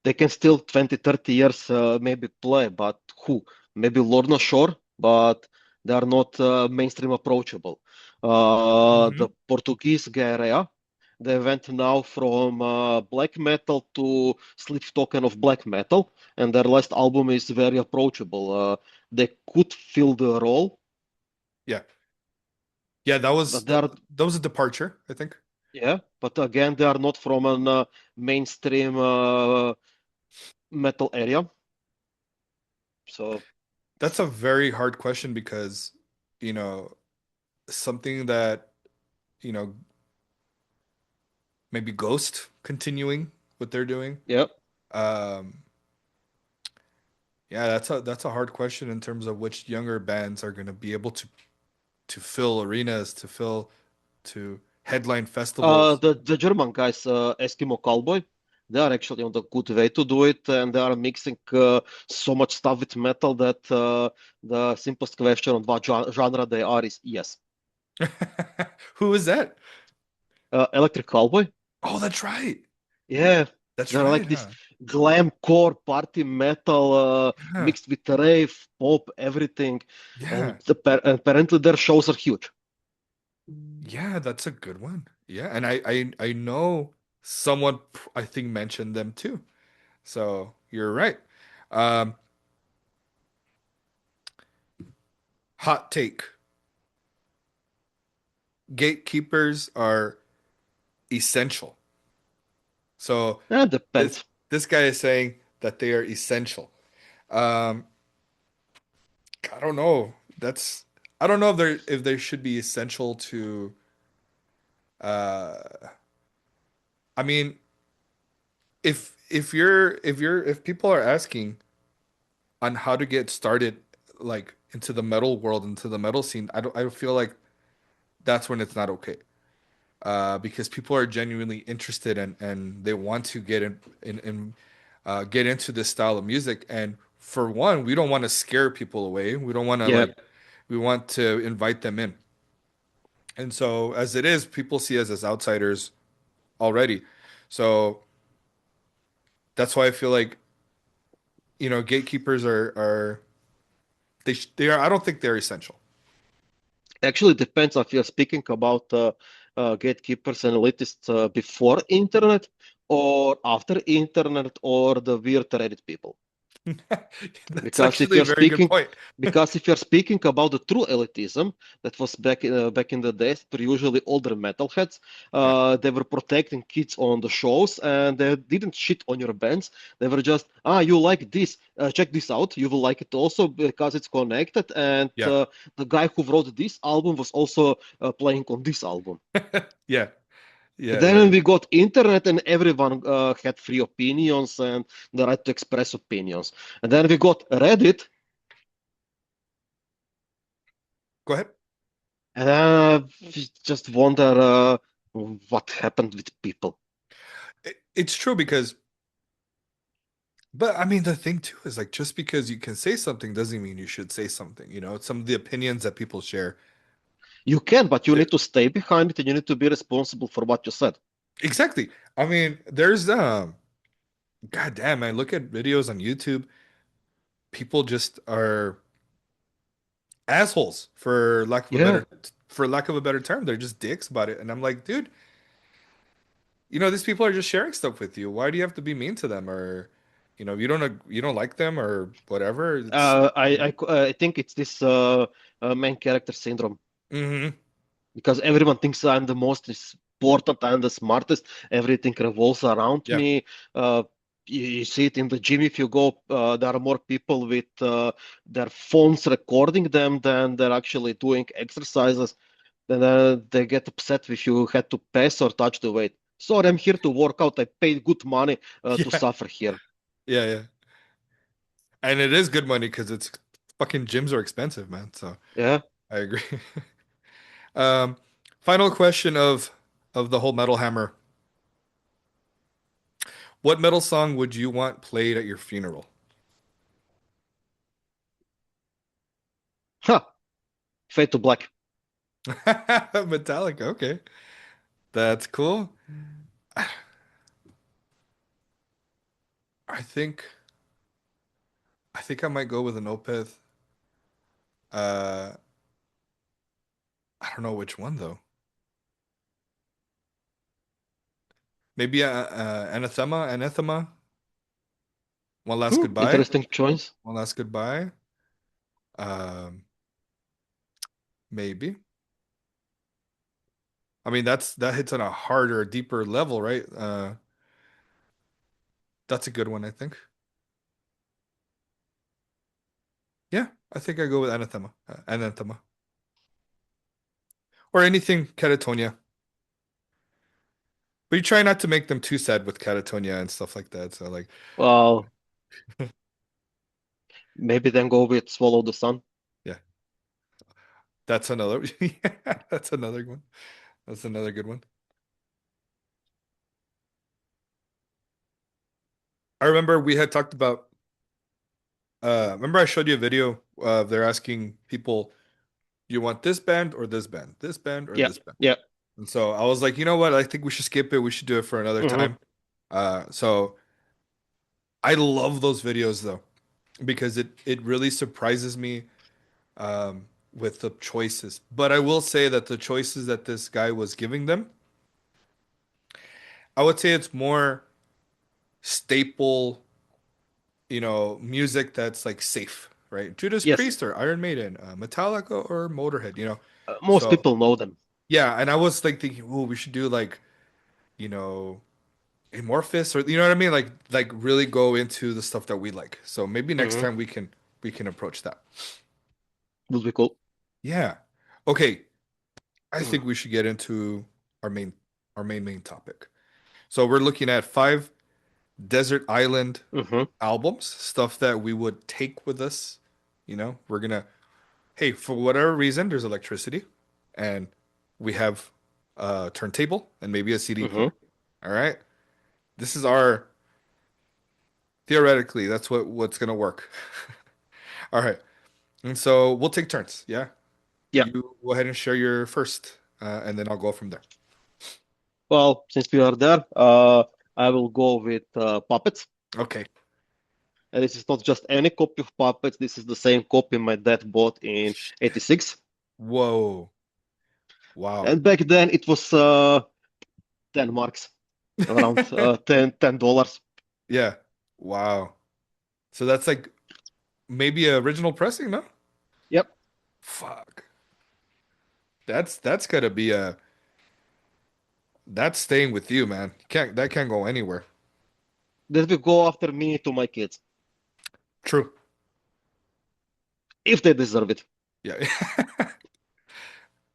they can still 20, 30 years maybe play, but who? Maybe Lorna Shore, but they are not mainstream approachable. Hmm. The Portuguese Guerrilla, they went now from black metal to sleep token of black metal, and their last album is very approachable. They could fill the role, Yeah, yeah. but they are, That was a departure, I think. yeah, but again, they are not from an mainstream metal area. So, That's a very hard question because, you know, something that, you know, maybe Ghost continuing what they're doing. yeah. Um, yeah, that's a hard question in terms of which younger bands are going to be able to fill arenas, to headline festivals. The German guys, Eskimo Cowboy, they are actually on the good way to do it, and they are mixing so much stuff with metal that the simplest question on what genre they are is yes. Who is that? Electric Cowboy, Oh, that's right. yeah, That's they're right, like this huh? glam core party metal Yeah. mixed with rave, pop, everything, and Yeah. apparently their shows are huge. Yeah, that's a good one. Yeah, and I know someone I think mentioned them too. So you're right. Um, hot take. Gatekeepers are essential. So That this depends. this guy is saying that they are essential. Um, I don't know. That's I don't know if they should be essential to uh I mean if people are asking on how to get started like into the metal world, into the metal scene, I don't feel like that's when it's not okay. Because people are genuinely interested and they want to get get into this style of music. And for one, we don't want to scare people away. We don't want to Yeah. like we want to invite them in. And so as it is, people see us as outsiders already. So that's why I feel like, gatekeepers are they are I don't think they're essential. Actually, depends if you're speaking about gatekeepers and elitists before internet or after internet or the weird Reddit people. That's Because if actually a you're very good speaking, point. because if you're speaking about the true elitism that was back in the days, were usually older metalheads. Yeah. They were protecting kids on the shows, and they didn't shit on your bands. They were just, you like this, check this out. You will like it also because it's connected. And Yeah. the guy who wrote this album was also playing on this album. Yeah. Yeah. Yeah. Then we got internet and everyone had free opinions and the right to express opinions. And then we got Reddit. Go ahead. We just wonder what happened with people. It's true because, but I mean, the thing too is like just because you can say something doesn't mean you should say something. Some of the opinions that people share. You can, but you They're- need to stay behind it and you need to be responsible for what you said. Exactly. I mean, there's God damn, I look at videos on YouTube. People just are assholes Yeah. for lack of a better term. They're just dicks about it, and I'm like, dude, these people are just sharing stuff with you. Why do you have to be mean to them or, you don't like them or whatever? I think it's this main character syndrome Hmm. because everyone thinks I'm the most important, I'm the smartest, everything revolves around Yeah. me. You see it in the gym if you go, there are more people with their phones recording them than they're actually doing exercises. Then they get upset if you had to pass or touch the weight. Sorry, I'm here to work out. I paid good money to Yeah. suffer here. Yeah. Yeah. And it is good money because it's fucking gyms are expensive, man. So Yeah. I agree. Um, Final question of the whole Metal Hammer. What metal song would you want played at your funeral? Huh. Fade to black. Metallica, okay. That's cool. I think I think I might go with an Opeth. Uh, I don't know which one though. Maybe Anathema. One last goodbye. Interesting choice. One last goodbye. Um, Maybe. I mean, that hits on a harder, deeper level, right? That's a good one, I think. Yeah, I think I go with Anathema, or anything Catatonia. But you try not to make them too sad with Catatonia and stuff like that. So like, Well, maybe then go with Swallow the Sun. yeah, that's another. Yeah, that's another one. That's another good one. I remember we had talked about. Remember I showed you a video. They're asking people, "You want this band or this band? This band or Yeah. this band?" Yeah. And so I was like, you know what? I think we should skip it. We should do it for another Hmm. time. So I love those videos though, because it really surprises me with the choices. But I will say that the choices that this guy was giving them I would say it's more staple, music that's like safe, right? Judas Yes, Priest or Iron Maiden, Metallica or Motorhead. most So people know them. yeah, and I was like thinking, oh, we should do like, you know, Amorphous or you know what I mean? Like really go into the stuff that we like. So maybe next Hmm. time we can approach that. Would be cool. Yeah. Okay, I Mm-hmm. think we should get into our main main topic. So we're looking at five desert island Mm-hmm. albums, stuff that we would take with us. We're gonna, hey, for whatever reason, there's electricity and we have a turntable and maybe a CD Mm-hmm. player. All right. This is our theoretically, that's what's gonna work. All right. And so we'll take turns. Yeah. Yeah. You go ahead and share your first, and then I'll go from there. Well, since we are there, I will go with Puppets. Okay. And this is not just any copy of Puppets. This is the same copy my dad bought in '86. Whoa. Wow. And back then it was 10 marks, around $10. Yeah. Wow. So that's like maybe a original pressing, no? Yep. Fuck. That's gotta be a that's staying with you, man. That can't go anywhere. That will go after me to my kids, True. if they deserve it. Yeah.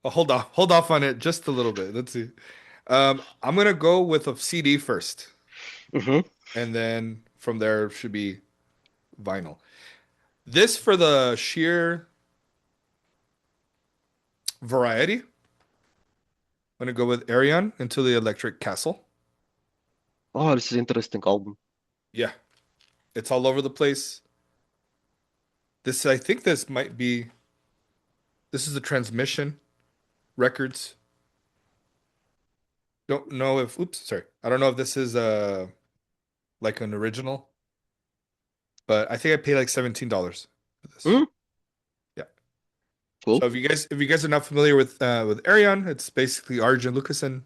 Hold off on it just a little bit. Let's see. I'm gonna go with a CD first, Hmm. and then from there should be vinyl. This for the sheer variety. I'm gonna go with Arion into the Electric Castle. Oh, this is interesting album. Yeah, it's all over the place. I think this is the Transmission Records. Don't know if, oops, sorry. I don't know if this is like an original, but I think I paid like $17 for this. Mm, Yeah. So cool. if you guys are not familiar with Arion, it's basically Arjen Lucassen.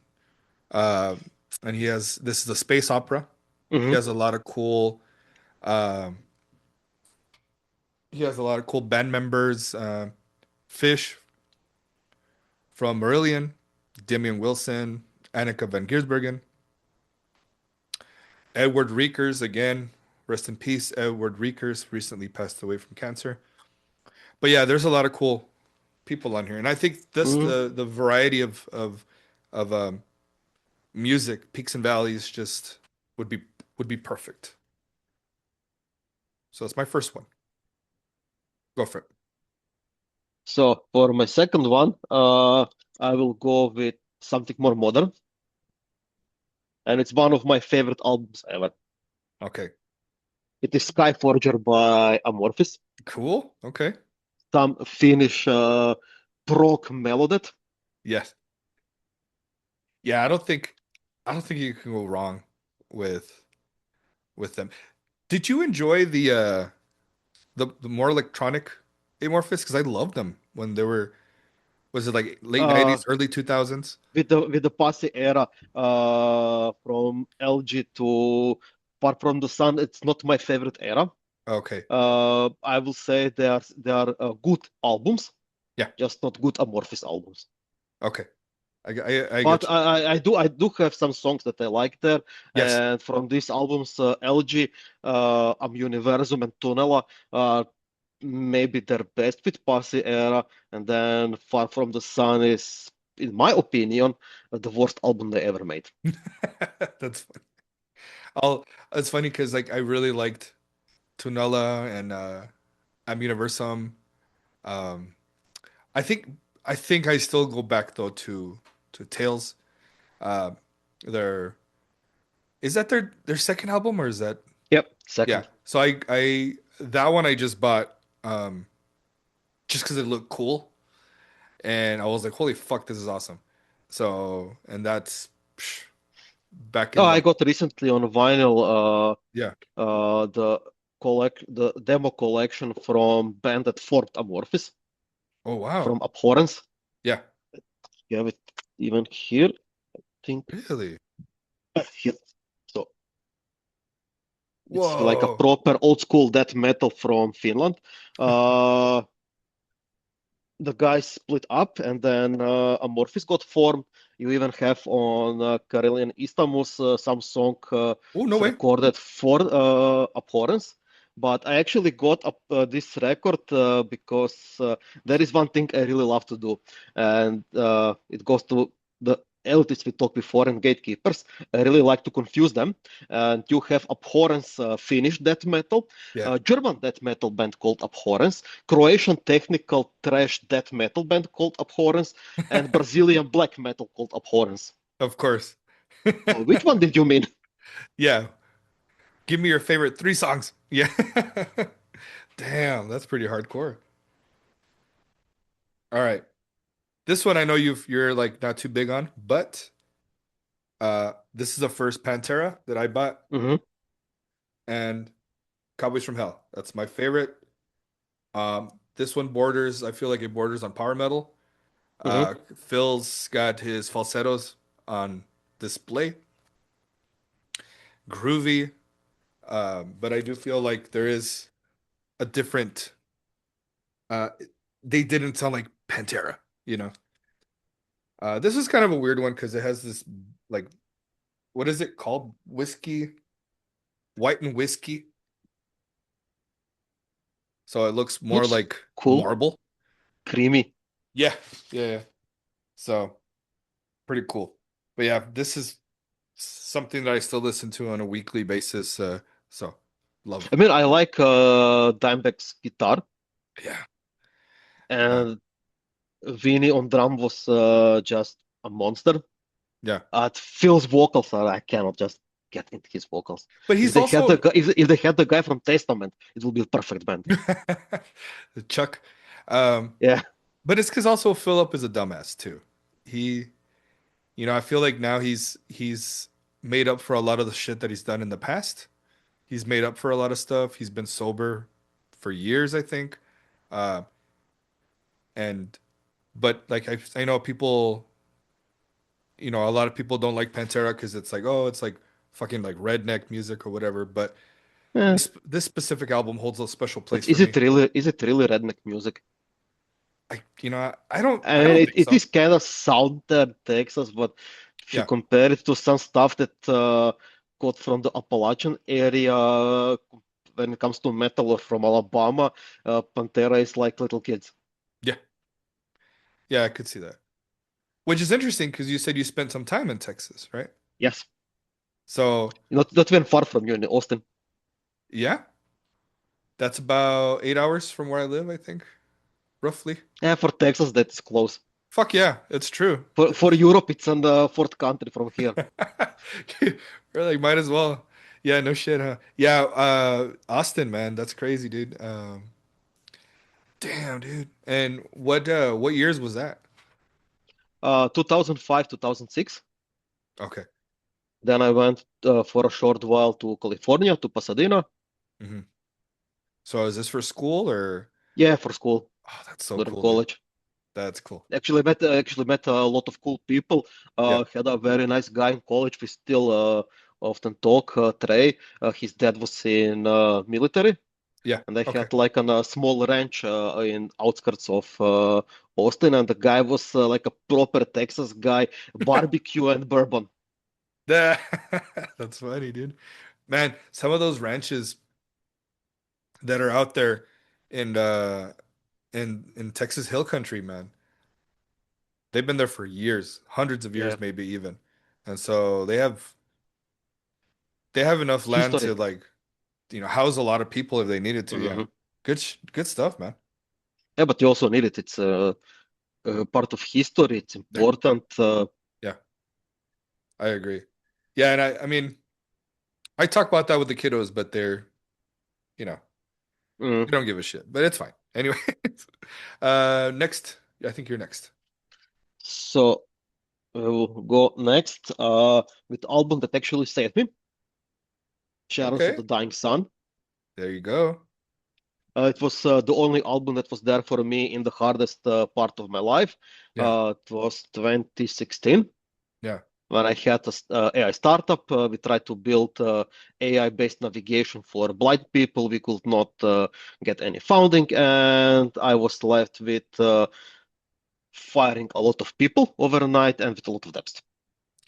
Uh, and this is a space opera. He Hmm. has a lot of cool um he has a lot of cool band members. Fish from Marillion, Damian Wilson, Annika van Giersbergen, Edward Riekers again. Rest in peace, Edward Riekers recently passed away from cancer. But yeah, there's a lot of cool people on here, and I think this Hmm. the variety of music, peaks and valleys, just would be would be perfect. So that's my first one. Go for it. So for my second one, I will go with something more modern, and it's one of my favorite albums ever. Okay. It is Skyforger by Amorphis, Cool. Okay. some Finnish prog melodic. Yes. Yeah, I don't think you can go wrong with with them. Did you enjoy the more electronic Amorphous? Because I loved them when they were, was it like late Uh, 90s, early 2000s? with the Passy era, from LG to Far From the Sun, it's not my favorite era. Okay. I will say they are good albums, Yeah. just not good Amorphis albums. Okay. I But get you. I do have some songs that I like there, Yes. and from these albums, LG, Am Universum, and Tunela are maybe their best with Passy era, and then Far From the Sun is, in my opinion, the worst album they ever made. That's funny. I'll it's funny because like I really liked Tunella and Am Universum. Um I think I think I still go back though to Tales. Uh, their is that their second album or is that Yep, yeah. second. So I that one I just bought just because it looked cool and I was like, holy fuck, this is awesome. So and that's psh, back Oh, in I the got recently on vinyl yeah. the demo collection from band that formed Amorphis, Oh wow. from Abhorrence. Yeah. You have it even here, I think. Really? Hit. So it's like a Whoa. proper old school death metal from Finland. Uh, the guys split up, and then Amorphis got formed. You even have on Karelian Istamus some song Oh, no way. recorded for Abhorrence. But I actually got this record because there is one thing I really love to do, and it goes to the elitists we talked before and gatekeepers. I really like to confuse them. And you have Abhorrence Finnish death metal, Yeah, German death metal band called Abhorrence, Croatian technical thrash death metal band called Abhorrence, and Brazilian black metal called Abhorrence. of course. So which one did you mean? Yeah. Give me your favorite three songs. Yeah. Damn, that's pretty hardcore. All right. This one I know you're like not too big on, but this is the first Pantera that I bought, Hmm. and Cowboys from Hell. That's my favorite. This one borders, I feel like it borders on power metal. Hmm. Phil's got his falsettos on display. Groovy. But I do feel like there is a different uh they didn't sound like Pantera, you know. This is kind of a weird one because it has this like what is it called? Whiskey, white and whiskey. So it looks more Looks like cool, marble. creamy. Yeah, yeah, yeah. So pretty cool. But yeah, this is something that I still listen to on a weekly basis. So love. I mean, I like Dimebag's guitar, Yeah. Uh, and Vinny on drum was just a monster. yeah. Phil's vocals are I cannot just get into his vocals. But If he's they had the also guy, if they had the guy from Testament, it will be a perfect band. Chuck. Um, Yeah. but it's because also Philip is a dumbass too. He, I feel like now he's made up for a lot of the shit that he's done in the past. He's made up for a lot of stuff. He's been sober for years, I think. Uh, and but like I know people, a lot of people don't like Pantera because it's like, oh, it's like fucking like redneck music or whatever. But Yeah. this specific album holds a special But place for me. is it really redneck music? I don't I I mean, don't think it so. is kind of southern Texas, but if you Yeah. compare it to some stuff that got from the Appalachian area, when it comes to metal or from Alabama, Pantera is like little kids. Yeah. Yeah, I could see that. Which is interesting because you said you spent some time in Texas, right? Yes, So, not even far from you in Austin. yeah, that's about 8 hours from where I live, I think, roughly. Yeah, for Texas, that's close. Fuck yeah, it's true. For Europe, it's in the fourth country from here. We're like, might as well. Yeah, no shit, huh? Yeah, Austin, man, that's crazy, dude. Damn, dude. And what years was that? 2005, 2006. Okay. Then I went for a short while to California, to Pasadena. Hmm. So is this for school or? Yeah, for school Oh, that's so during cool, dude. college. That's cool. Actually met a lot of cool people. Yeah. Had a very nice guy in college. We still often talk. Trey. His dad was in military, Yeah. and they Okay. had like a small ranch in outskirts of Austin. And the guy was like a proper Texas guy, barbecue and bourbon. That that's funny, dude. Man, some of those ranches that are out there in in Texas Hill Country, man, they've been there for years, hundreds of Yeah, years, maybe even. And so they have enough land history. to like, house a lot of people if they needed to. Yeah. Hmm. Good stuff, man. Yeah, but you also need it. It's part of history. It's Yeah. important. Yeah, I agree. Yeah, and I mean, I talk about that with the kiddos, but you know, Mm. they don't give a shit. But it's fine. Anyway, next, I think you're next. So we'll go next with the album that actually saved me, Shadows of Okay, the Dying Sun. there you go. It was the only album that was there for me in the hardest part of my life. Yeah, It was 2016. yeah. when I had a AI startup. We tried to build AI-based navigation for blind people. We could not get any funding, and I was left with firing a lot of people overnight and with a lot of debts.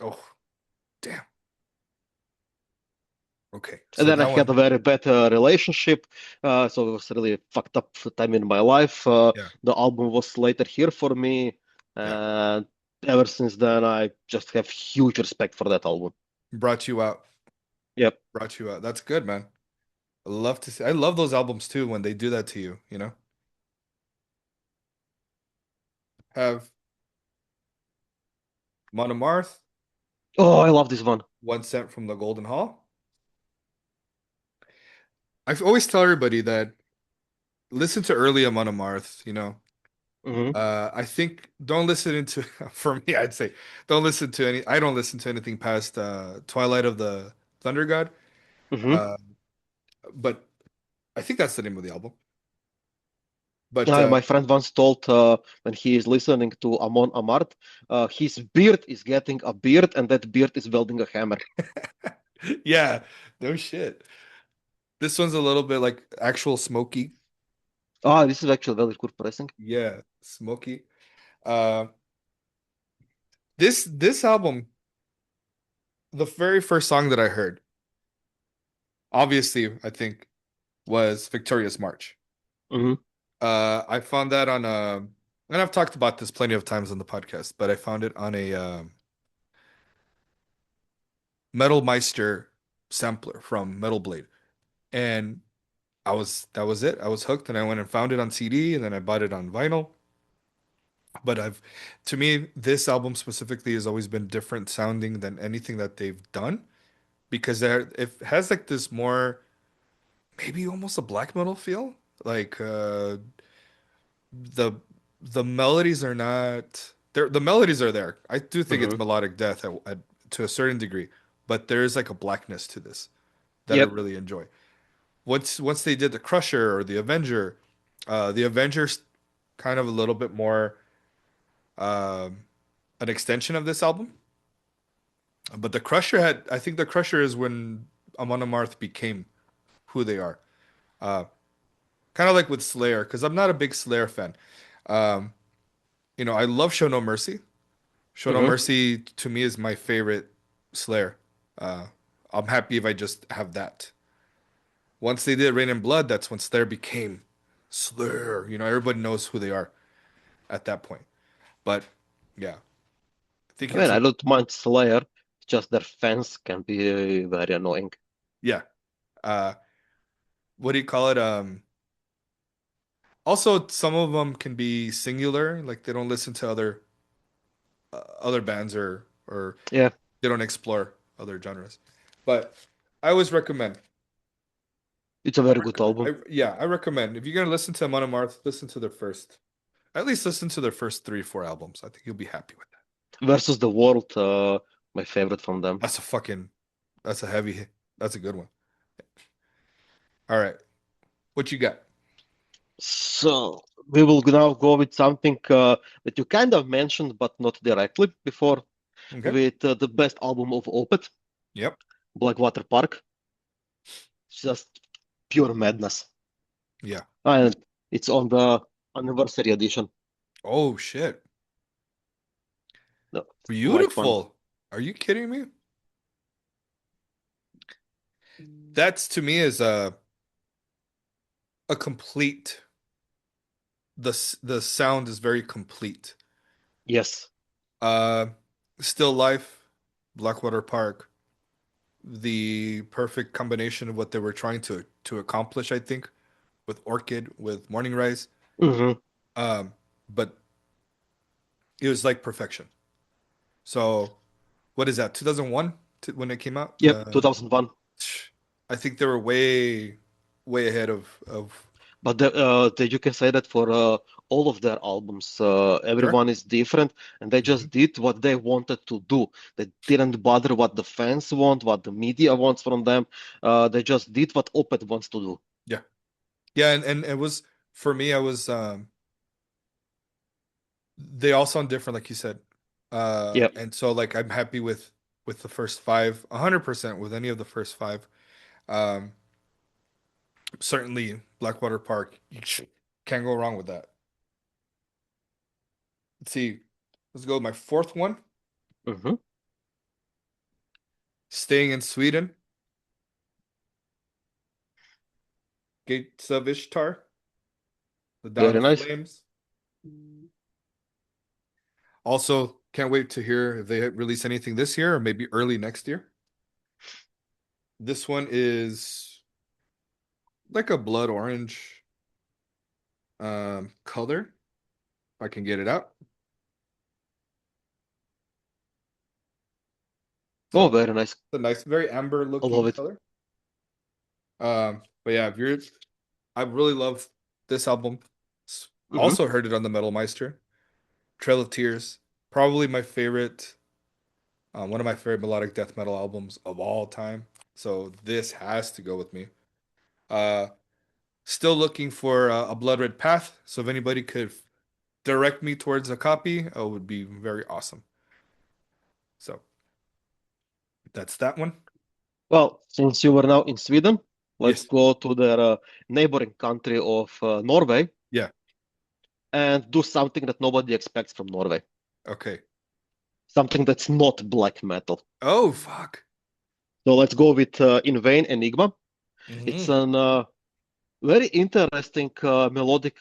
Oh, damn. Okay. And So then I that had a one, very bad relationship, so it was really fucked up time in my life. yeah, The album was later here for me, yeah, and ever since then, I just have huge respect for that album. brought you out. Yep. Brought you out. That's good, man. I love to see. I love those albums too when they do that to you, you know? Have Monomarth, Oh, I love this one. One Cent from the Golden Hall. I always tell everybody that listen to early Monomarth, you know. Hmm. I think don't listen into for me, I'd say don't listen to any I don't listen to anything past Twilight of the Thunder God. Hmm. Uh, but I think that's the name of the album. But My friend once told when he is listening to Amon Amart, his beard is getting a beard, and that beard is wielding a hammer. yeah, no shit. This one's a little bit like actual Smoky. Ah, this is actually very good pressing. Yeah, Smoky. Uh, this album, the very first song that I heard, obviously, I think was Victorious March. Hmm. I found that on and I've talked about this plenty of times on the podcast, but I found it on a Metal Meister sampler from Metal Blade, and that was it. I was hooked, and I went and found it on CD, and then I bought it on vinyl. But to me, this album specifically has always been different sounding than anything that they've done because it has like this more maybe almost a black metal feel. Like the the melodies are not there. The melodies are there. I do think it's Hmm. melodic death to a certain degree, but there is like a blackness to this that I Yep. really enjoy. Once they did the Crusher or the Avenger's kind of a little bit more an extension of this album. But the Crusher had, I think the Crusher is when Amon Amarth became who they are. Uh, Kind of like with Slayer, because I'm not a big Slayer fan. Um, I love Show No Mercy. Show No Hmm. Mercy to me is my favorite Slayer. Uh, I'm happy if I just have that. Once they did Rain and Blood, that's when Slayer became Slayer. Everybody knows who they are at that point. But yeah, I think I mean, it's I don't mind Slayer, just their fans can be very annoying. yeah. Uh, what do you call it? Also, some of them can be singular, like they don't listen to other bands or Yeah, they don't explore other genres. But I always recommend. it's a I very good recommend. album. Yeah, I recommend. If you're gonna listen to Monomarth, listen to their first. At least listen to their first three, four albums. I think you'll be happy with that. Versus the World, my favorite from them. That's a fucking. That's a heavy hit. That's a good one. All right, what you got? So we will now go with something that you kind of mentioned, but not directly before, Okay. with the best album of Opeth, Yep. Blackwater Park. It's just pure madness. Yeah. And it's on the anniversary edition. Oh shit. No, quite fun. Beautiful. Are you kidding me? That's to me is a complete. The sound is very complete. Yes. Uh, Still Life, Blackwater Park, the perfect combination of what they were trying to accomplish, I think, with Orchid, with Morning Rise. Hmm. Um, but it was like perfection. So, what is that? 2001 when it came out? Yep, 2001. I think they were way ahead of But you can say that for all of their albums, sure. everyone is different, and they Hmm. just did what they wanted to do. They didn't bother what the fans want, what the media wants from them. They just did what Opeth wants to do. Yeah. Yeah, and it was for me, I was they all sound different, like you said. Yep. And so like I'm happy with the first five, 100% with any of the first five. Um, Certainly Blackwater Park, can't go wrong with that. Let's see. Let's go with my fourth one. Hmm. Staying in Sweden, Gates of Ishtar, The Dawn Very of nice. Flames. Also, can't wait to hear if they release anything this year or maybe early next year. This one is like a blood orange color. If I can get it out. So Oh, it's very nice. a nice, very amber I looking love it. color. But yeah, if you're, I really love this album. Hmm. Also heard it on the Metal Meister. Trail of Tears, probably my favorite, one of my favorite melodic death metal albums of all time. So this has to go with me. Uh, Still looking for a Blood Red Path. So if anybody could direct me towards a copy, it would be very awesome. So that's that one. Well, since you were now in Sweden, let's Yes. go to the neighboring country of Norway Yeah. and do something that nobody expects from Norway. Okay. Something that's not black metal. Oh, fuck. So let's go with In Vain Enigma. It's Hmm. an very interesting melodic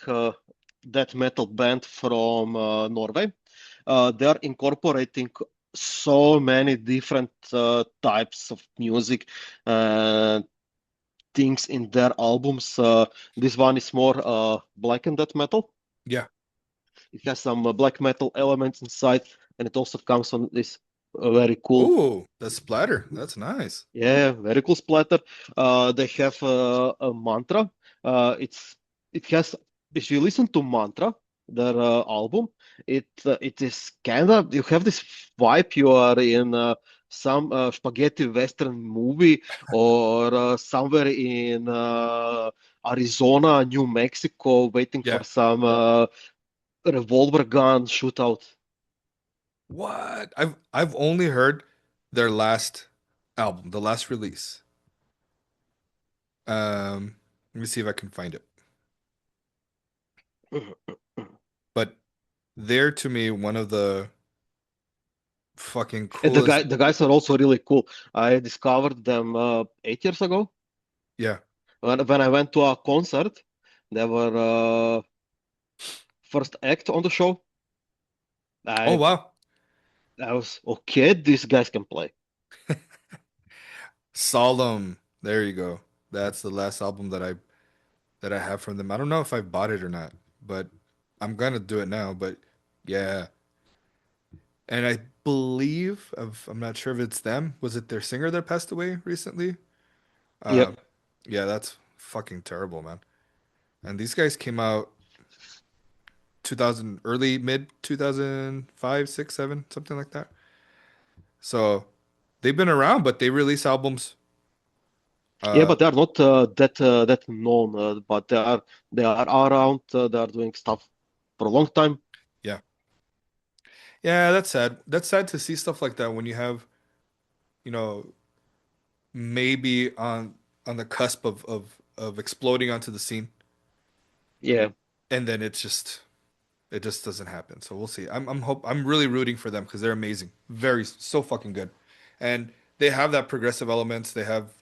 death metal band from Norway. They are incorporating so many different types of music and things in their albums. This one is more black and death metal. Yeah. It has some black metal elements inside, and it also comes on this very cool, Oh, the splatter. That's nice. yeah, very cool splatter. They have a mantra. It's it has if you listen to Mantra, their album, it is kind of you have this vibe you are in some spaghetti western movie or somewhere in Arizona, New Mexico, waiting for Yeah. some revolver gun shootout. What? I've only heard their last album, the last release. Let me see if I can find it. But they're to me one of the fucking And coolest. the guys are also really cool. I discovered them 8 years ago Yeah. when I went to a concert. They were first act on the show. Oh I wow. I was okay. These guys can play. Solemn. There you go. That's the last album that I have from them. I don't know if I bought it or not, but I'm gonna do it now. But yeah. And I believe I'm not sure if it's them. Was it their singer that passed away recently? Yep. Um, yeah, that's fucking terrible, man. And these guys came out 2000, early mid 2005, 6, 7, something like that. So they've been around, but they release albums. Yeah, Uh, but they are not that known. But they are around. They are doing stuff for a long time. yeah, yeah, that's sad. That's sad to see stuff like that when you have, you know, maybe on the cusp of exploding onto the scene, Yeah. and then it just doesn't happen. So we'll see. I'm really rooting for them because they're amazing, very so fucking good, and they have that progressive elements. They have,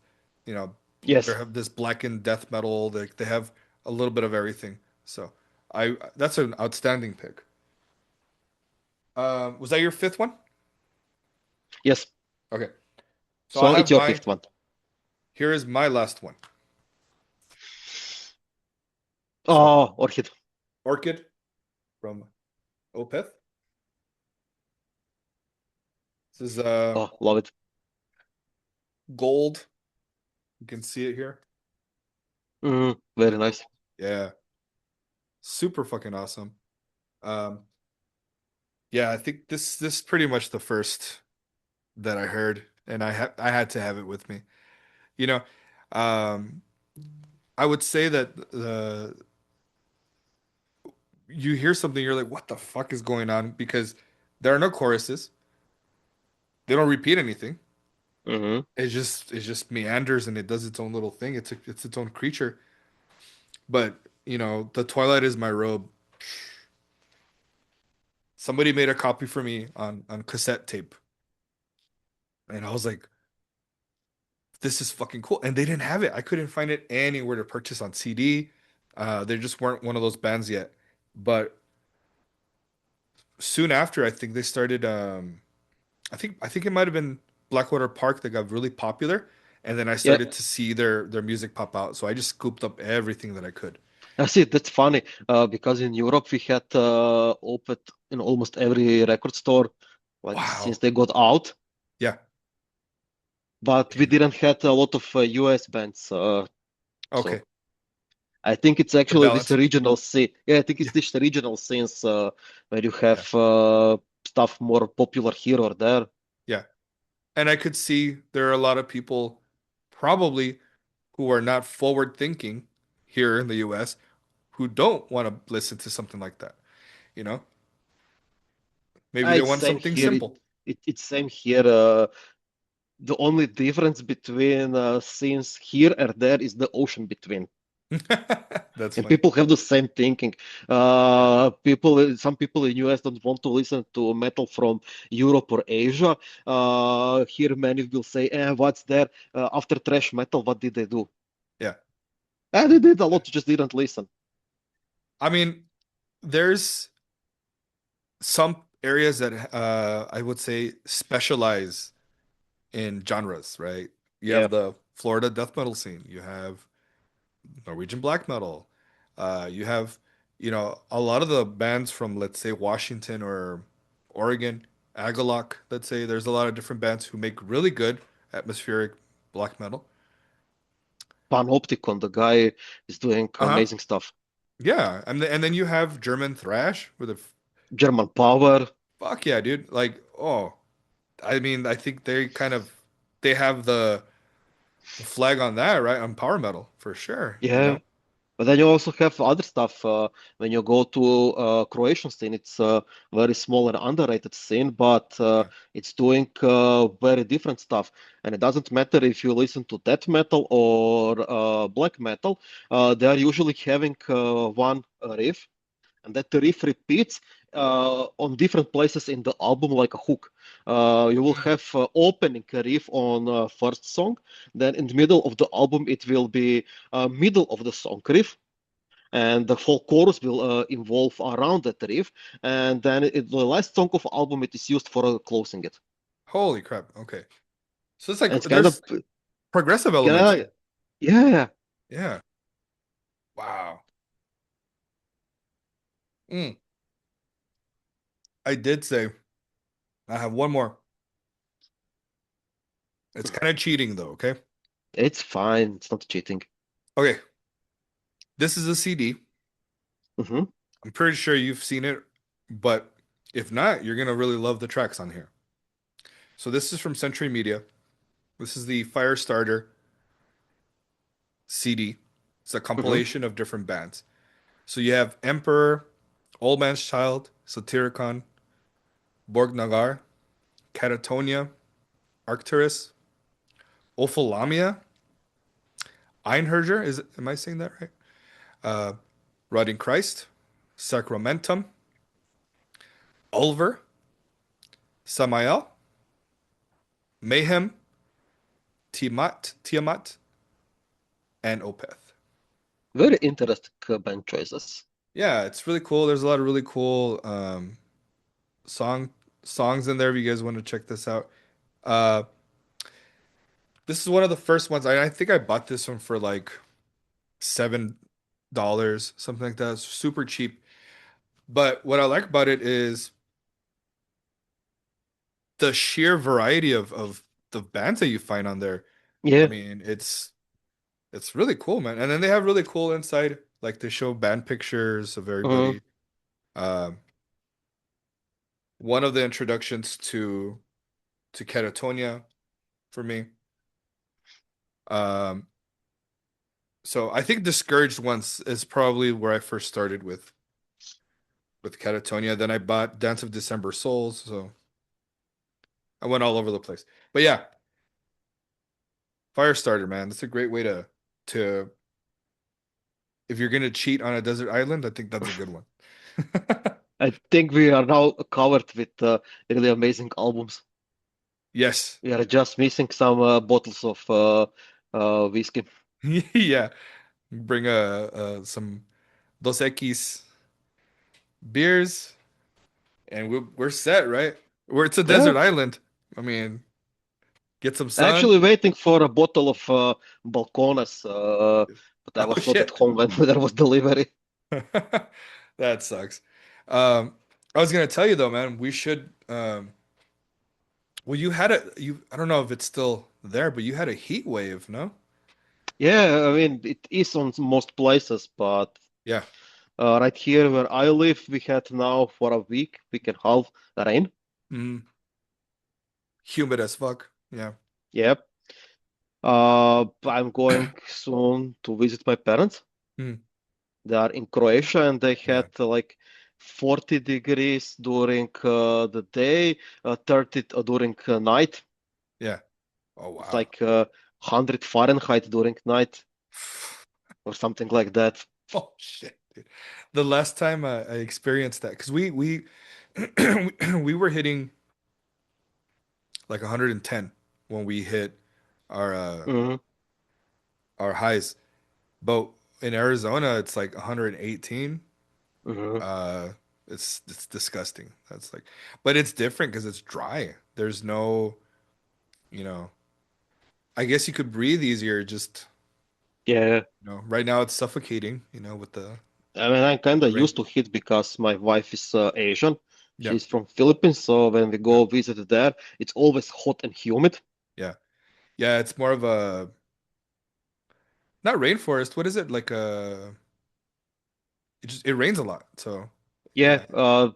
you know, they Yes. have this blackened death metal. They have a little bit of everything. So I that's an outstanding pick. Was that your fifth one? Yes. Okay, so I So it's have your my fifth one. here is my last one. So Oh, Orchid. Orchid from Opeth. This is Oh, love it. gold. You can see it here. The Very gold. nice. Yeah, super fucking awesome. Um, yeah, I think this is pretty much the first that I heard, and I had to have it with me. You know, um, I would say that you hear something, you're like, what the fuck is going on? Because There are no choruses. They don't repeat anything. Hmm. It just meanders and it does its own little thing. It's its own creature. But, The Twilight is My Robe. Somebody made a copy for me on cassette tape. And I was like, this is fucking cool. And they didn't have it. I couldn't find it anywhere to purchase on CD. They just weren't one of those bands yet. But soon after, I think they started. I think it might have been Blackwater Park that got really popular, and then I Yeah, started to see their music pop out. So I just scooped up everything that I could. I see. That's funny because in Europe we had opened in almost every record store, like since Wow. they got out, Yeah. but we didn't had a lot of US bands. Okay. So I think it's To actually this balance. regional scene. Yeah, I think it's Yeah. this regional scenes where you Yeah. have stuff more popular here or there. Yeah. And I could see there are a lot of people probably who are not forward thinking here in the US who don't want to listen to something like that. You know, maybe they It's want same something here. simple. It's same here. The only difference between scenes here and there is the ocean between. That's And funny. people have the same thinking. Yeah. Some people in US don't want to listen to metal from Europe or Asia. Here, many will say, "What's there after thrash metal? What did they do?" Yeah. They did a lot, just didn't listen. I mean, there's some areas that I would say specialize in genres, right? You Yeah, have the Florida death metal scene. You have Norwegian black metal. You have, a lot of the bands from, let's say, Washington or Oregon, Agalock, let's say. There's a lot of different bands who make really good atmospheric black metal. Panopticon, the guy is doing Uh-huh. amazing stuff. Yeah. And then you have German thrash with a German Power, fuck yeah, dude. Like, oh, I mean, I think they have the flag on that, right? On power metal for sure, yeah. But then you also have other stuff. When you go to Croatian scene, it's a very small and underrated scene, but Yeah. it's doing very different stuff. And it doesn't matter if you listen to death metal or black metal, they are usually having one riff, and that riff repeats on different places in the album like a hook. You will Mm. have opening riff on first song, then in the middle of the album it will be middle of the song riff, and the whole chorus will evolve around that riff, and then the last song of album it is used for closing it. Holy crap. Okay. So it's like And it's kind of there's progressive elements. yeah, yeah. Yeah. Wow. Mm. I did say I have one more. It's kind of cheating though, okay? It's fine. It's not cheating. Okay. This is a CD. Hmm. I'm pretty sure you've seen it, but if not, you're gonna really love the tracks on here. So this is from Century Media. This is the Firestarter CD. It's a Hmm. compilation of different bands. So you have Emperor, Old Man's Child, Satyricon, Borg Nagar, Catatonia, Arcturus, Ophelamia, Einherjar. Am I saying that right? Uh, Rotting Christ, Sacramentum, Ulver, Samael, Mayhem, Tiamat, and Opeth. Very interesting band choices. Yeah, it's really cool. There's a lot of really cool song songs in there if you guys want to check this out. Uh, this is one of the first ones. I think I bought this one for like $7, something like that. It's super cheap. But what I like about it is the sheer variety of the bands that you find on there. I Yeah. mean, it's really cool, man. And then they have really cool inside, like they show band pictures of Hmm. everybody. Um, One of the introductions to Catatonia for me. Um, so I think Discouraged Ones is probably where I first started with with Catatonia. Then I bought Dance of December Souls, so I went all over the place. But yeah, Firestarter, man, that's a great way to if you're gonna cheat on a desert island, I think that's a good one. I think we are now covered with really amazing albums. Yes. We are just missing some bottles of whiskey. Yeah. Bring some Dos Equis beers and we're set, right? It's a Yeah, desert island. I mean, get some sun. actually waiting for a bottle of Balcones, but I Oh was not at shit. home when there was delivery. That sucks. I was gonna tell you though, man, we should well you had I don't know if it's still there, but you had a heat wave, no? Yeah, I mean it is on most places, but Yeah. right here where I live, we had now for a week and a half rain. Mm, humid as fuck. Yeah. Yep. I'm going soon to visit my parents. Mm, They are in Croatia and they yeah. had like 40 degrees during the day, 30 during night. Yeah. Oh It's wow. like 100 Fahrenheit during night or something like that. Oh shit, dude. The last time I experienced that, because we we were hitting like 110 when we hit our Hmm. our highs. But in Arizona, it's like 118. Hmm. Uh, it's disgusting. That's like, but it's different because it's dry. There's no, you know, I guess you could breathe easier. Just, Yeah, right now it's suffocating. With I mean, I'm kind the of rain. used to it because my wife is Asian. Yeah, She's from Philippines, so when we yeah, go visit there, it's always hot and humid. yeah, yeah. It's more of a not rainforest. What is it like? It rains a lot. So, Yeah, yeah.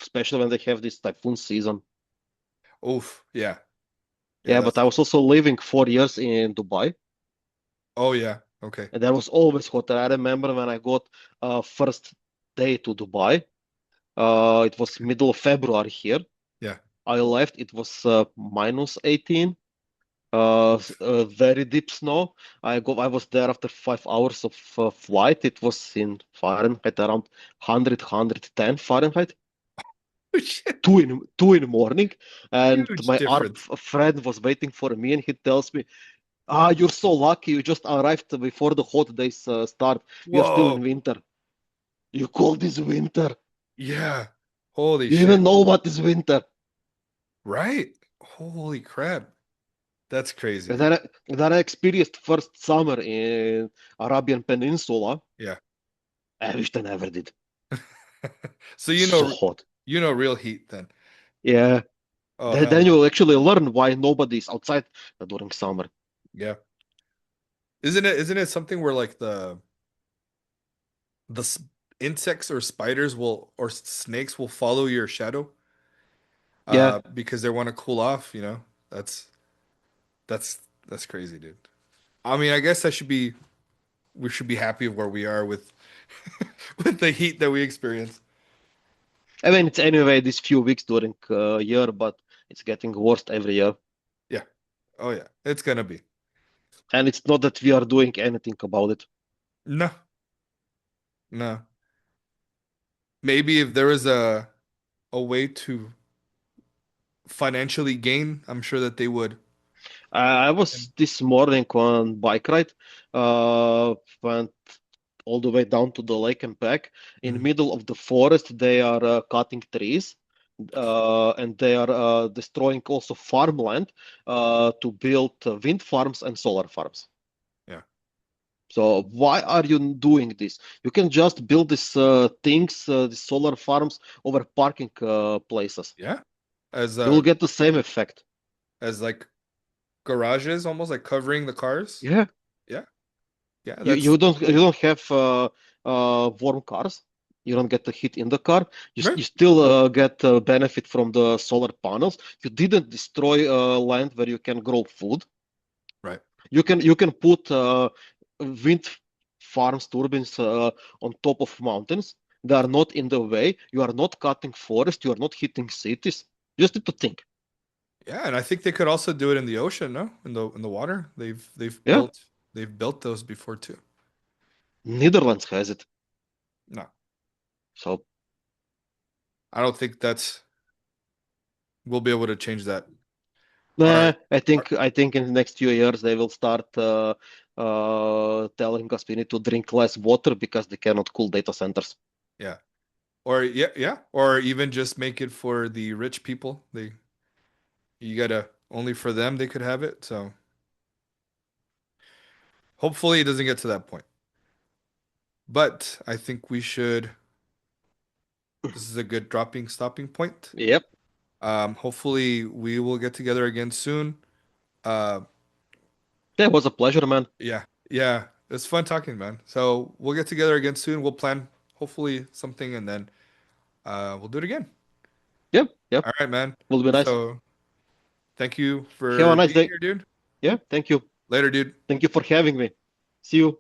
especially when they have this typhoon season. Oof. Yeah, yeah. Yeah, but I was also living 4 years in Dubai, Oh yeah. Okay. and there was always hot. I remember when I got first day to Dubai. It was middle of February here. Yeah. I left. It was minus 18. Very deep snow. I was there after 5 hours of flight. It was in Fahrenheit around 100, Fahrenheit. Shit. 2 in the morning, and Huge my Arab difference. friend was waiting for me, and he tells me, "Ah, you're so lucky. You just arrived before the hot days start. We are still in Whoa. winter. You call this winter? Yeah. Holy You even shit. know what is winter?" Right? Holy crap. That's crazy. And then I experienced first summer in Arabian Peninsula. Yeah. I wish I never did. So So hot. real heat then. Yeah. Oh Then hell you yeah. will actually learn why nobody is outside during summer. Yeah. Isn't it something where like the insects or spiders will or snakes will follow your shadow Yeah. because they want to cool off, That's that's crazy, dude. I mean, I guess we should be happy where we are with with the heat that we experience. I mean, it's anyway these few weeks during year, but it's getting worse every year. Yeah. Oh yeah. It's gonna be. And it's not that we are doing anything about it. No. No. Maybe if there was a way to financially gain, I'm sure that they would. I was this morning on bike ride, went all the way down to the lake and back. In Mhm. middle of the forest, they are cutting trees, and they are destroying also farmland to build wind farms and solar farms. Yeah. So why are you doing this? You can just build these things, these solar farms over parking places. Yeah. As You will get the same effect. like garages, almost like covering the cars. Yeah. Yeah. Yeah, You that's you don't have warm cars. You don't get the heat in the car. You right. still get benefit from the solar panels. You didn't destroy land where you can grow food. Right. You can put wind farms turbines on top of mountains. They are not in the way. You are not cutting forest. You are not hitting cities. Just need to think. Yeah, and I think they could also do it in the ocean, no? In the water. Yeah, They've built those before too. Netherlands has it. No. So I don't think that's we'll be able to change that. nah, Our, our I think in the next few years they will start telling us we need to drink less water because they cannot cool data centers. yeah. Or yeah, yeah. Or even just make it for the rich people. They you gotta only for them they could have it. So hopefully it doesn't get to that point. But I think we should this is a good dropping stopping point. Yep. Hopefully we will get together again soon. Uh, Yeah, it was a pleasure, man. yeah, yeah, it's fun talking, man. So we'll get together again soon. We'll plan hopefully something, and then we'll do it again. Yep, yep. All right, man. Will be nice. So thank you Have a for nice being day. here, dude. Yeah, thank you. Later, dude. Thank you for having me. See you.